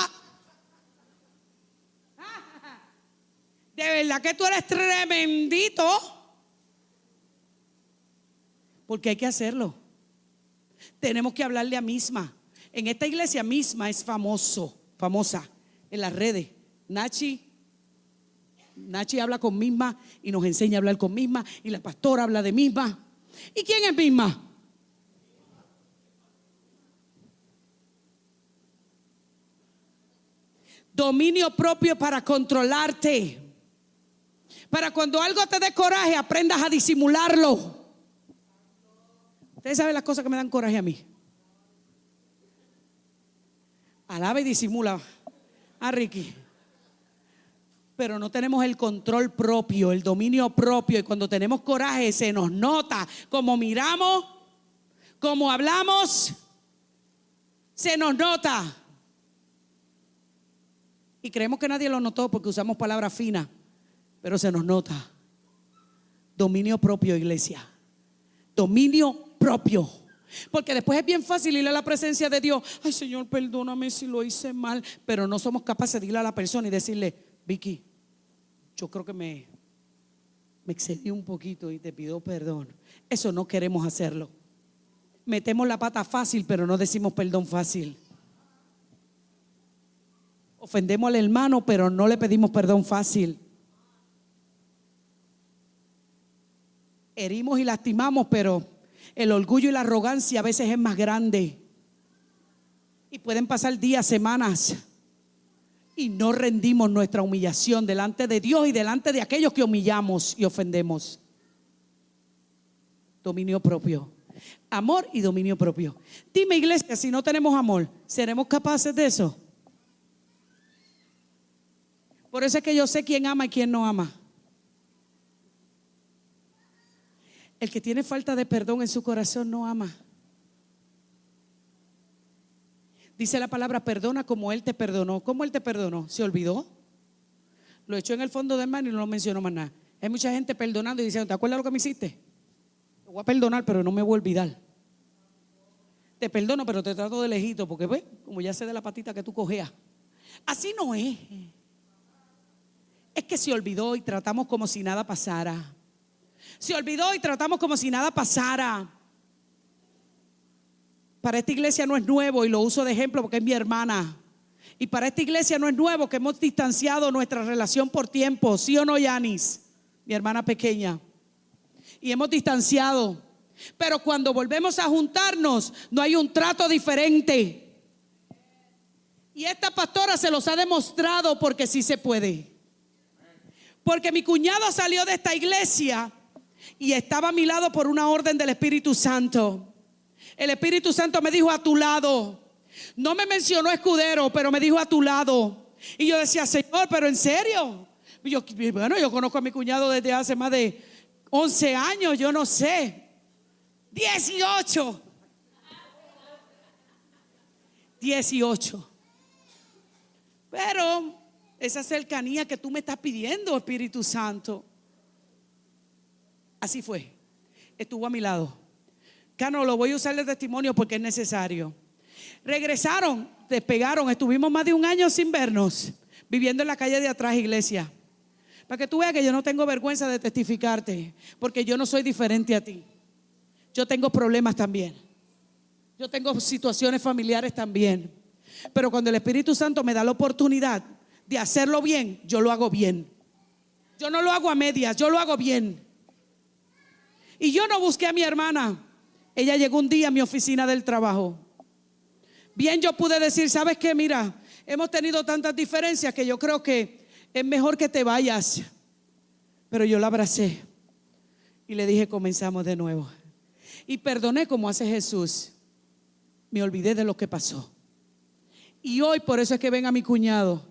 B: De verdad que tú eres tremendito. Porque hay que hacerlo. Tenemos que hablarle a Misma. En esta iglesia Misma es famosa en las redes. Nachi habla con Misma y nos enseña a hablar con Misma. Y la pastora habla de Misma. ¿Y quién es Misma? Dominio propio para controlarte. Para cuando algo te dé coraje, aprendas a disimularlo. Ustedes saben las cosas que me dan coraje a mí. Alaba y disimula a Ricky. Pero no tenemos el control propio, el dominio propio. Y cuando tenemos coraje se nos nota. Como miramos, como hablamos, se nos nota. Y creemos que nadie lo notó porque usamos palabras finas. Pero se nos nota. Dominio propio, iglesia. Dominio propio. Porque después es bien fácil ir a la presencia de Dios. Ay, Señor, perdóname si lo hice mal. Pero no somos capaces de ir a la persona y decirle: Vicky, yo creo que me excedí un poquito y te pido perdón. Eso no queremos hacerlo. Metemos la pata fácil, pero no decimos perdón fácil. Ofendemos al hermano, pero no le pedimos perdón fácil. Herimos y lastimamos, pero el orgullo y la arrogancia a veces es más grande. Y pueden pasar días, semanas, y no rendimos nuestra humillación delante de Dios y delante de aquellos que humillamos y ofendemos. Dominio propio. Amor y dominio propio. Dime, iglesia, si no tenemos amor, ¿seremos capaces de eso? Por eso es que yo sé quién ama y quién no ama. El que tiene falta de perdón en su corazón no ama. Dice la palabra: perdona como Él te perdonó. ¿Cómo Él te perdonó? ¿Se olvidó? lo echó en el fondo del mar y no lo mencionó más nada. Hay mucha gente perdonando y diciendo, ¿te acuerdas lo que me hiciste? Te voy a perdonar, pero no me voy a olvidar. Te perdono, pero te trato de lejito, porque ve, como ya sé de la patita que tú cojeas. Así no es. Es que se olvidó y tratamos como si nada pasara. Se olvidó y tratamos como si nada pasara. Para esta iglesia no es nuevo, y lo uso de ejemplo porque es mi hermana. Y para esta iglesia no es nuevo que hemos distanciado nuestra relación por tiempo. ¿Sí o no, Yanis? Mi hermana pequeña. Y hemos distanciado. Pero cuando volvemos a juntarnos, no hay un trato diferente. Y esta pastora se los ha demostrado porque sí se puede. Porque mi cuñado salió de esta iglesia y estaba a mi lado por una orden del Espíritu Santo. El Espíritu Santo me dijo: a tu lado. No me mencionó escudero, pero me dijo: a tu lado. Y yo decía: Señor, pero en serio. Yo conozco a mi cuñado desde hace más de 11 años, yo no sé, 18. Pero esa cercanía que tú me estás pidiendo, Espíritu Santo. Así fue. Estuvo a mi lado. Cano, lo voy a usar de testimonio porque es necesario. Regresaron, despegaron, estuvimos más de un año sin vernos, viviendo en la calle de atrás, iglesia. Para que tú veas que yo no tengo vergüenza de testificarte, porque yo no soy diferente a ti. Yo tengo problemas también. Yo tengo situaciones familiares también. Pero cuando el Espíritu Santo me da la oportunidad de hacerlo bien, yo lo hago bien. Yo no lo hago a medias, yo lo hago bien. Y yo no busqué a mi hermana. Ella llegó un día a mi oficina del trabajo. Bien, yo pude decir: ¿sabes qué? Mira, hemos tenido tantas diferencias que yo creo que es mejor que te vayas. Pero yo la abracé y le dije: comenzamos de nuevo. Y perdoné como hace Jesús. Me olvidé de lo que pasó. Y hoy por eso es que ven a mi cuñado.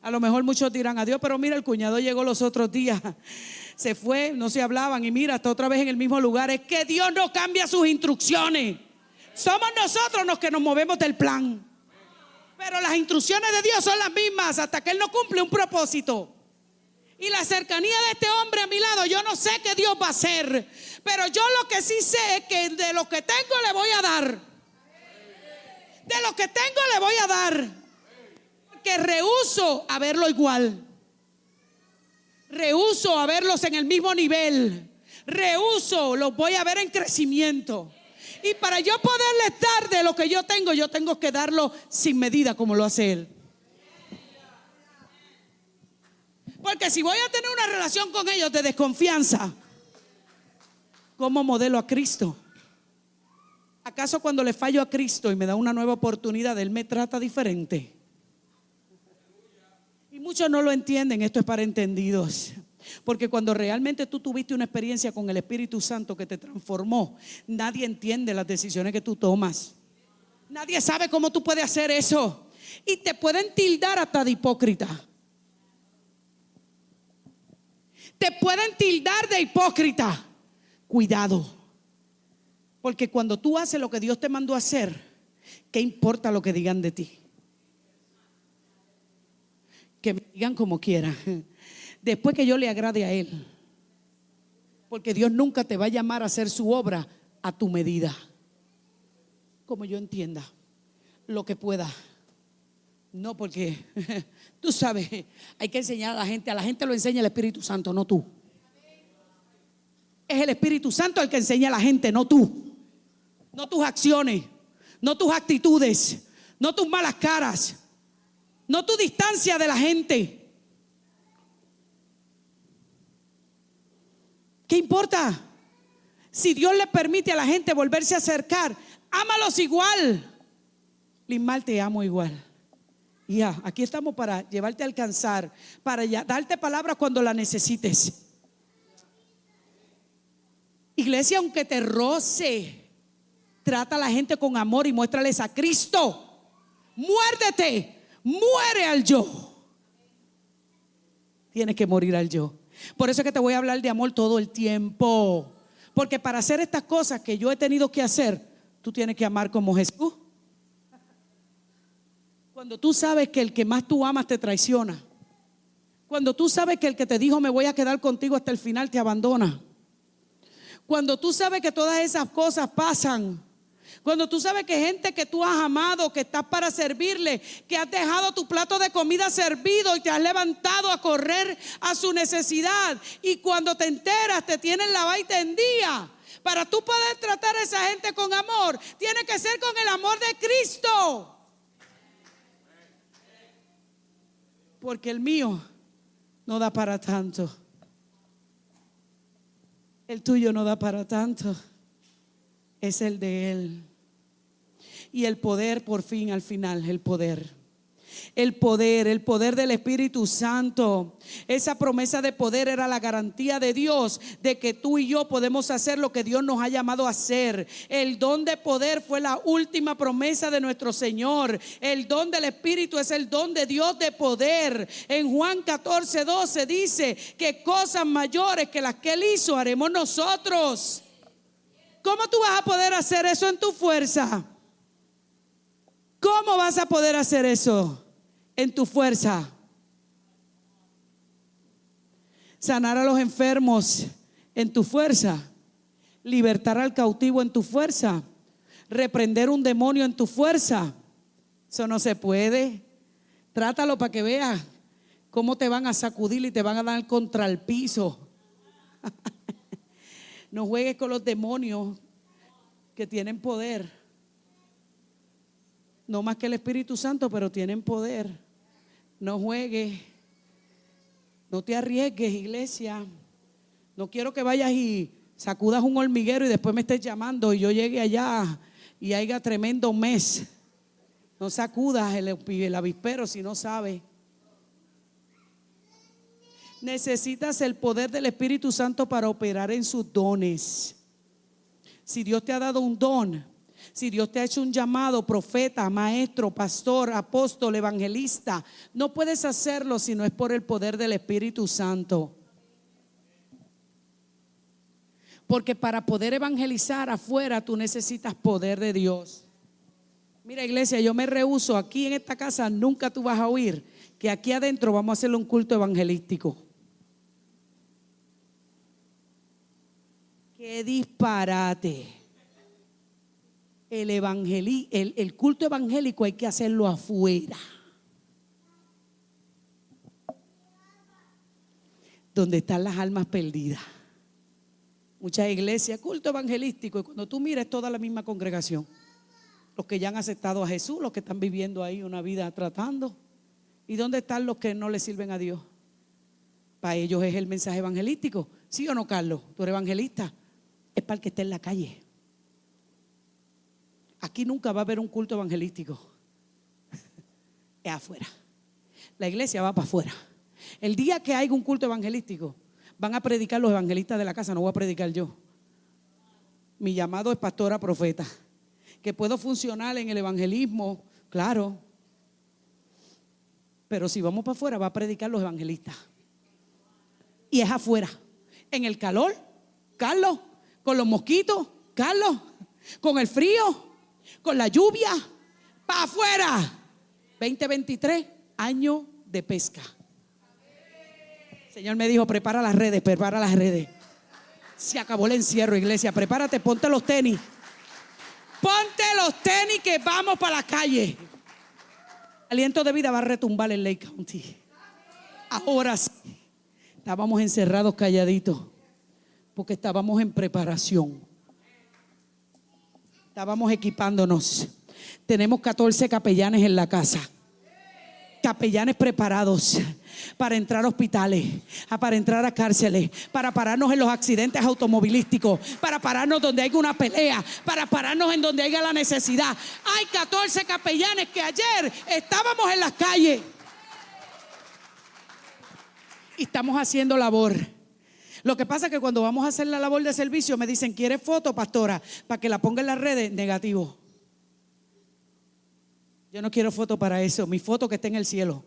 B: A lo mejor muchos dirán: adiós, pero mira, el cuñado llegó los otros días, se fue, no se hablaban, y mira, está otra vez en el mismo lugar. Es que Dios no cambia sus instrucciones. Somos nosotros los que nos movemos del plan. Pero las instrucciones de Dios son las mismas hasta que Él no cumple un propósito. Y la cercanía de este hombre a mi lado, yo no sé qué Dios va a hacer, pero yo lo que sí sé es que de lo que tengo le voy a dar. De lo que tengo le voy a dar. Porque rehúso a verlo igual. Rehúso a verlos en el mismo nivel. Rehúso, los voy a ver en crecimiento. Y para yo poderles dar de lo que yo tengo que darlo sin medida, como lo hace Él. Porque si voy a tener una relación con ellos de desconfianza, ¿cómo modelo a Cristo? ¿Acaso cuando le fallo a Cristo y me da una nueva oportunidad, Él me trata diferente? Y muchos no lo entienden. Esto es para entendidos. Porque cuando realmente tú tuviste una experiencia con el Espíritu Santo que te transformó, nadie entiende las decisiones que tú tomas. Nadie sabe cómo tú puedes hacer eso. Y te pueden tildar hasta de hipócrita. Te pueden tildar de hipócrita. Cuidado. Porque cuando tú haces lo que Dios te mandó a hacer, ¿qué importa lo que digan de ti? Que me digan como quieran. Después que yo le agrade a Él. Porque Dios nunca te va a llamar a hacer su obra a tu medida. Como yo entienda, lo que pueda. No, porque tú sabes, hay que enseñar a la gente lo enseña el Espíritu Santo, no tú. Es el Espíritu Santo el que enseña a la gente, no tú. No tus acciones, no tus actitudes, no tus malas caras, no tu distancia de la gente. ¿Qué importa? Si Dios le permite a la gente volverse a acercar, ámalos igual. Lismar, te amo igual. Ya, aquí estamos para llevarte a alcanzar, para darte palabras cuando la necesites. Iglesia, aunque te roce, trata a la gente con amor y muéstrales a Cristo. Muérdete, muere al yo. Tienes que morir al yo. Por eso es que te voy a hablar de amor todo el tiempo. Porque para hacer estas cosas que yo he tenido que hacer, tú tienes que amar como Jesús. Cuando tú sabes que el que más tú amas te traiciona, Cuando tú sabes que el que te dijo me voy a quedar contigo hasta el final te abandona. Cuando tú sabes que todas esas cosas pasan. Cuando tú sabes que gente que tú has amado, que estás para servirle, que has dejado tu plato de comida servido y te has levantado a correr a su necesidad. Y cuando te enteras te tienen la vaina tendida. Para tú poder tratar a esa gente con amor, tiene que ser con el amor de Cristo. Porque el mío no da para tanto. El tuyo no da para tanto. Es el de Él. Y el poder, por fin, al final, el poder del Espíritu Santo. Esa promesa de poder era la garantía de Dios de que tú y yo podemos hacer lo que Dios nos ha llamado a hacer. El don de poder fue la última promesa de nuestro Señor. El don del Espíritu es el don de Dios de poder. En Juan 14:12 dice que cosas mayores que las que Él hizo haremos nosotros. ¿Cómo tú vas a poder hacer eso en tu fuerza? ¿Cómo vas a poder hacer eso en tu fuerza? Sanar a los enfermos en tu fuerza. Libertar al cautivo en tu fuerza. Reprender un demonio en tu fuerza. Eso no se puede. Trátalo para que veas cómo te van a sacudir y te van a dar contra el piso. No juegues con los demonios que tienen poder. No más que el Espíritu Santo, pero tienen poder. No juegues. No te arriesgues, iglesia. No quiero que vayas y sacudas un hormiguero y después me estés llamando y yo llegue allá y haya tremendo mes. No sacudas el avispero si no sabes. Necesitas el poder del Espíritu Santo para operar en sus dones. Si Dios te ha dado un don, si Dios te ha hecho un llamado, profeta, maestro, pastor, apóstol, evangelista, no puedes hacerlo si no es por el poder del Espíritu Santo. Porque para poder evangelizar afuera tú necesitas poder de Dios. Mira, iglesia, yo me rehúso, aquí en esta casa nunca tú vas a oír que aquí adentro vamos a hacerle un culto evangelístico. ¡Qué disparate! El culto evangélico hay que hacerlo afuera, donde están las almas perdidas. Muchas iglesias, culto evangelístico, y cuando tú miras toda la misma congregación. Los que ya han aceptado a Jesús, los que están viviendo ahí una vida tratando. ¿Y dónde están los que no le sirven a Dios? Para ellos es el mensaje evangelístico. ¿Sí o no, Carlos? ¿Tú eres evangelista? Es para el que está en la calle. Aquí nunca va a haber un culto evangelístico. Es afuera. La iglesia va para afuera. El día que haya un culto evangelístico, van a predicar los evangelistas de la casa, no voy a predicar yo. Mi llamado es pastora, profeta. Que puedo funcionar en el evangelismo, claro. Pero si vamos para afuera, va a predicar los evangelistas. Y es afuera. En el calor, Carlos. Con los mosquitos, Carlos. Con el frío, con la lluvia, para afuera. 2023, año de pesca. El Señor me dijo, prepara las redes, prepara las redes. Se acabó el encierro, iglesia. Prepárate, ponte los tenis. Ponte los tenis que vamos para la calle. Aliento de vida va a retumbar en Lake County. Ahora sí. Estábamos encerrados calladitos porque estábamos en preparación. Estábamos equipándonos. Tenemos 14 capellanes en la casa. Capellanes preparados para entrar a hospitales, para entrar a cárceles, para pararnos en los accidentes automovilísticos, para pararnos donde haya una pelea, para pararnos en donde haya la necesidad. Hay 14 capellanes que ayer estábamos en las calles y estamos haciendo labor. Lo que pasa es que cuando vamos a hacer la labor de servicio me dicen, ¿quieres foto, pastora? Para que la ponga en las redes. Negativo. Yo no quiero foto para eso. Mi foto que esté en el cielo.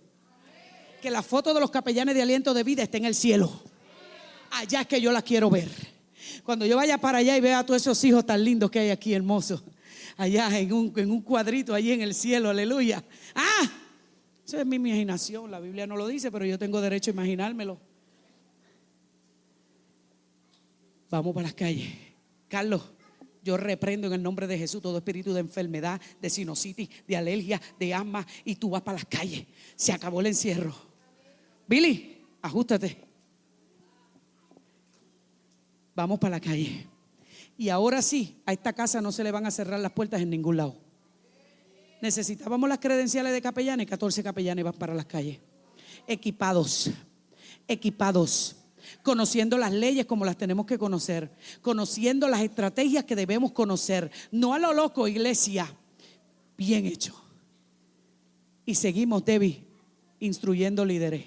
B: Que la foto de los capellanes de aliento de vida esté en el cielo. Allá es que yo la quiero ver. Cuando yo vaya para allá y vea a todos esos hijos tan lindos que hay aquí, hermosos. Allá en un cuadrito, allí en el cielo, aleluya. Eso es mi imaginación, la Biblia no lo dice, pero yo tengo derecho a imaginármelo. Vamos para las calles. Carlos, yo reprendo en el nombre de Jesús todo espíritu de enfermedad, de sinusitis, de alergia, de asma, y tú vas para las calles. Se acabó el encierro. Billy, ajustate. Vamos para la calle. Y ahora sí, a esta casa no se le van a cerrar las puertas en ningún lado. Necesitábamos las credenciales de capellanes, 14 capellanes van para las calles. Equipados, conociendo las leyes como las tenemos que conocer, conociendo las estrategias que debemos conocer, no a lo loco, iglesia, bien hecho. Y seguimos, Debbie, instruyendo líderes,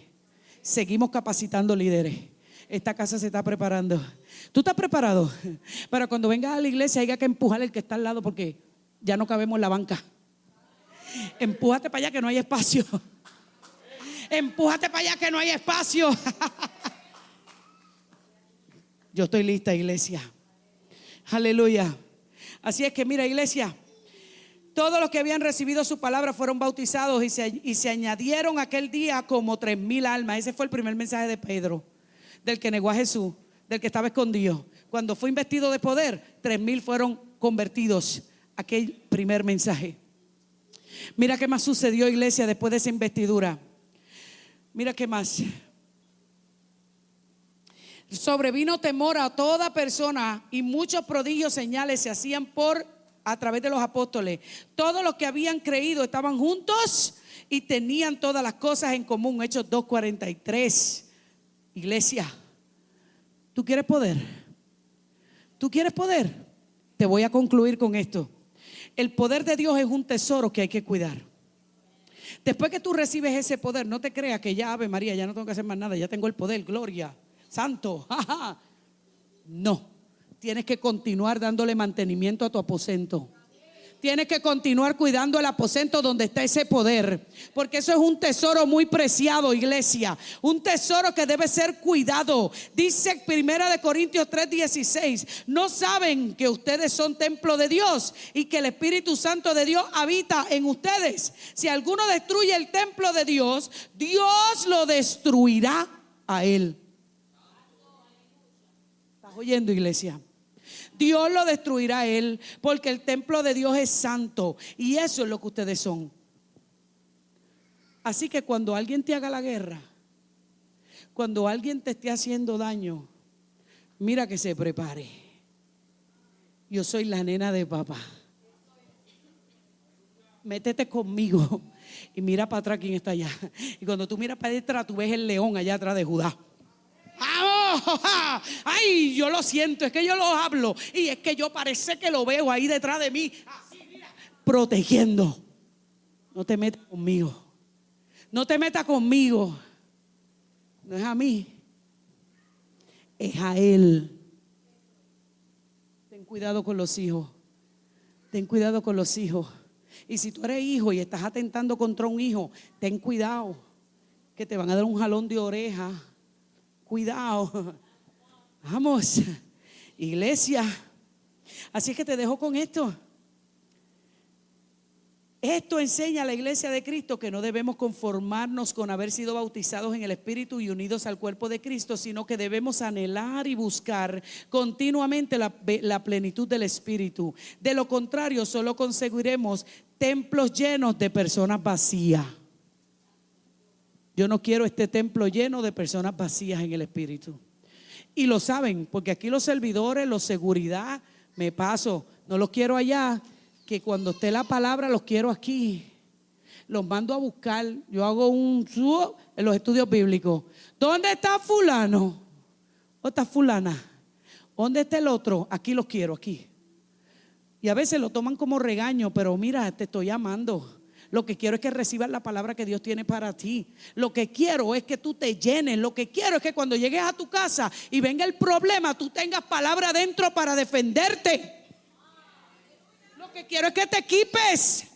B: seguimos capacitando líderes. Esta casa se está preparando. ¿Tú estás preparado? Para cuando vengas a la iglesia haya que empujar el que está al lado, porque ya no cabemos en la banca. Empújate para allá que no hay espacio. Empújate para allá que no hay espacio. Yo estoy lista, iglesia. Aleluya. Así es que mira, iglesia, todos los que habían recibido su palabra fueron bautizados y se añadieron aquel día como 3,000 almas. Ese fue el primer mensaje de Pedro, del que negó a Jesús, del que estaba escondido. Cuando fue investido de poder, 3,000 fueron convertidos. Aquel primer mensaje. Mira qué más sucedió, iglesia, después de esa investidura. Mira qué más. Sobrevino temor a toda persona y muchos prodigios, señales se hacían a través de los apóstoles. Todos los que habían creído estaban juntos y tenían todas las cosas en común. Hechos 2:43. Iglesia, ¿tú quieres poder? ¿Tú quieres poder? Te voy a concluir con esto. El poder de Dios es un tesoro que hay que cuidar. Después que tú recibes ese poder, no te creas que ya, Ave María, ya no tengo que hacer más nada, ya tengo el poder, gloria, santo. No, tienes que continuar dándole mantenimiento a tu aposento. Tienes que continuar cuidando el aposento donde está ese poder, porque eso es un tesoro muy preciado, iglesia. Un tesoro que debe ser cuidado. Dice 1 Corintios 3:16: ¿no saben que ustedes son templo de Dios y que el Espíritu Santo de Dios habita en ustedes? Si alguno destruye el templo de Dios, Dios lo destruirá a él. ¿Estás oyendo, iglesia? Dios lo destruirá a él, porque el templo de Dios es santo, y eso es lo que ustedes son. Así que cuando alguien te haga la guerra, cuando alguien te esté haciendo daño, mira que se prepare. Yo soy la nena de papá. Métete conmigo y mira para atrás quién está allá. Y cuando tú miras para detrás, tú ves el león allá atrás de Judá. ¡Vamos! ¡Ay! Yo lo siento, es que yo lo hablo y es que yo parece que lo veo ahí detrás de mí, así, mira, protegiendo. No te metas conmigo. No te metas conmigo. No es a mí, es a él. Ten cuidado con los hijos. Ten cuidado con los hijos. Y si tú eres hijo y estás atentando contra un hijo, ten cuidado, que te van a dar un jalón de oreja. Cuidado. Vamos, iglesia. Así es que te dejo con esto. Esto enseña a la iglesia de Cristo que no debemos conformarnos con haber sido bautizados en el Espíritu y unidos al cuerpo de Cristo, sino que debemos anhelar y buscar continuamente la plenitud del Espíritu. De lo contrario, solo conseguiremos templos llenos de personas vacías. Yo no quiero este templo lleno de personas vacías en el Espíritu. Y lo saben, porque aquí los servidores, los seguridad, me paso. No los quiero allá, que cuando esté la palabra los quiero aquí. Los mando a buscar. Yo hago en los estudios bíblicos. ¿Dónde está fulano? ¿O está fulana? ¿Dónde está el otro? Aquí los quiero, aquí. Y a veces lo toman como regaño, pero mira, te estoy amando. Lo que quiero es que recibas la palabra que Dios tiene para ti. Lo que quiero es que tú te llenes. Lo que quiero es que cuando llegues a tu casa y venga el problema, tú tengas palabra dentro para defenderte. Lo que quiero es que te equipes.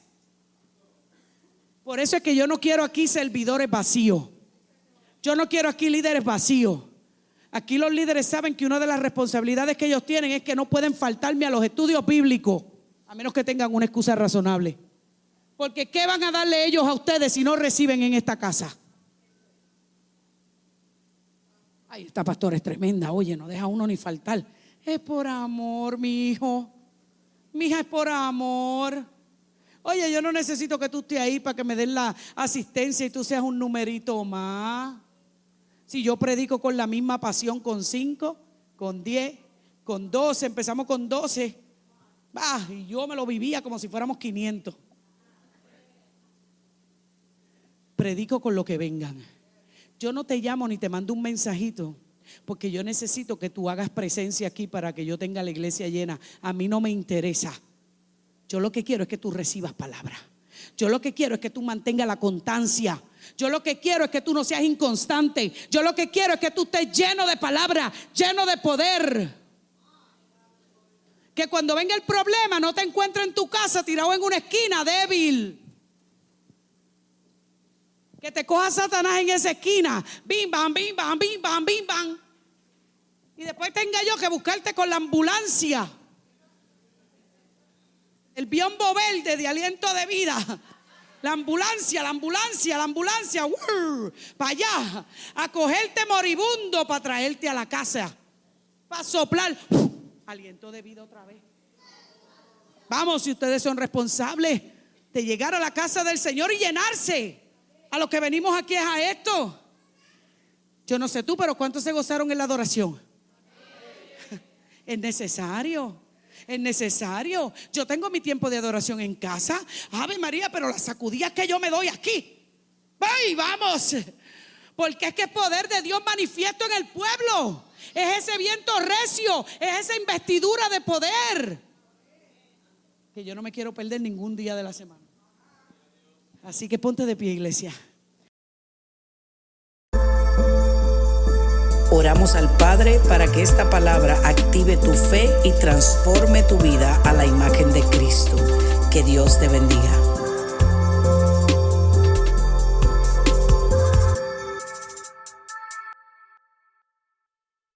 B: Por eso es que yo no quiero aquí servidores vacíos. Yo no quiero aquí líderes vacíos. Aquí los líderes saben que una de las responsabilidades que ellos tienen es que no pueden faltarme a los estudios bíblicos, a menos que tengan una excusa razonable. Porque ¿qué van a darle ellos a ustedes si no reciben en esta casa? Ay, esta pastora es tremenda. Oye, no deja uno ni faltar. Es por amor, mi hijo. Mi hija, es por amor. Oye, yo no necesito que tú estés ahí para que me den la asistencia y tú seas un numerito más. Si yo predico con la misma pasión, con 5, con 10, con 12, empezamos con 12. Y yo me lo vivía como si fuéramos 500. Predico con lo que vengan. Yo no te llamo ni te mando un mensajito porque yo necesito que tú hagas presencia aquí para que yo tenga la iglesia llena. A mí no me interesa. Yo lo que quiero es que tú recibas palabra. Yo lo que quiero es que tú mantengas la constancia. Yo lo que quiero es que tú no seas inconstante. Yo lo que quiero es que tú estés lleno de palabra, lleno de poder. Que cuando venga el problema no te encuentres en tu casa tirado en una esquina débil. Que te coja Satanás en esa esquina. Bim, bam, bim, bam, bim, bam, bim, bam. Y después tenga yo que buscarte con la ambulancia. El biombo verde de aliento de vida. La ambulancia, la ambulancia, la ambulancia. Para allá. A cogerte moribundo para traerte a la casa. Para soplar. Aliento de vida otra vez. Vamos, si ustedes son responsables de llegar a la casa del Señor y llenarse. A lo que venimos aquí es a esto. Yo no sé tú, pero ¿cuántos se gozaron en la adoración? Es necesario. Es necesario. Yo tengo mi tiempo de adoración en casa. Ave María, pero las sacudidas que yo me doy aquí. ¡Ay, vamos! Porque es que el poder de Dios manifiesto en el pueblo. Es ese viento recio. Es esa investidura de poder. Que yo no me quiero perder ningún día de la semana. Así que ponte de pie, iglesia.
A: Oramos al Padre para que esta palabra active tu fe y transforme tu vida a la imagen de Cristo. Que Dios te bendiga.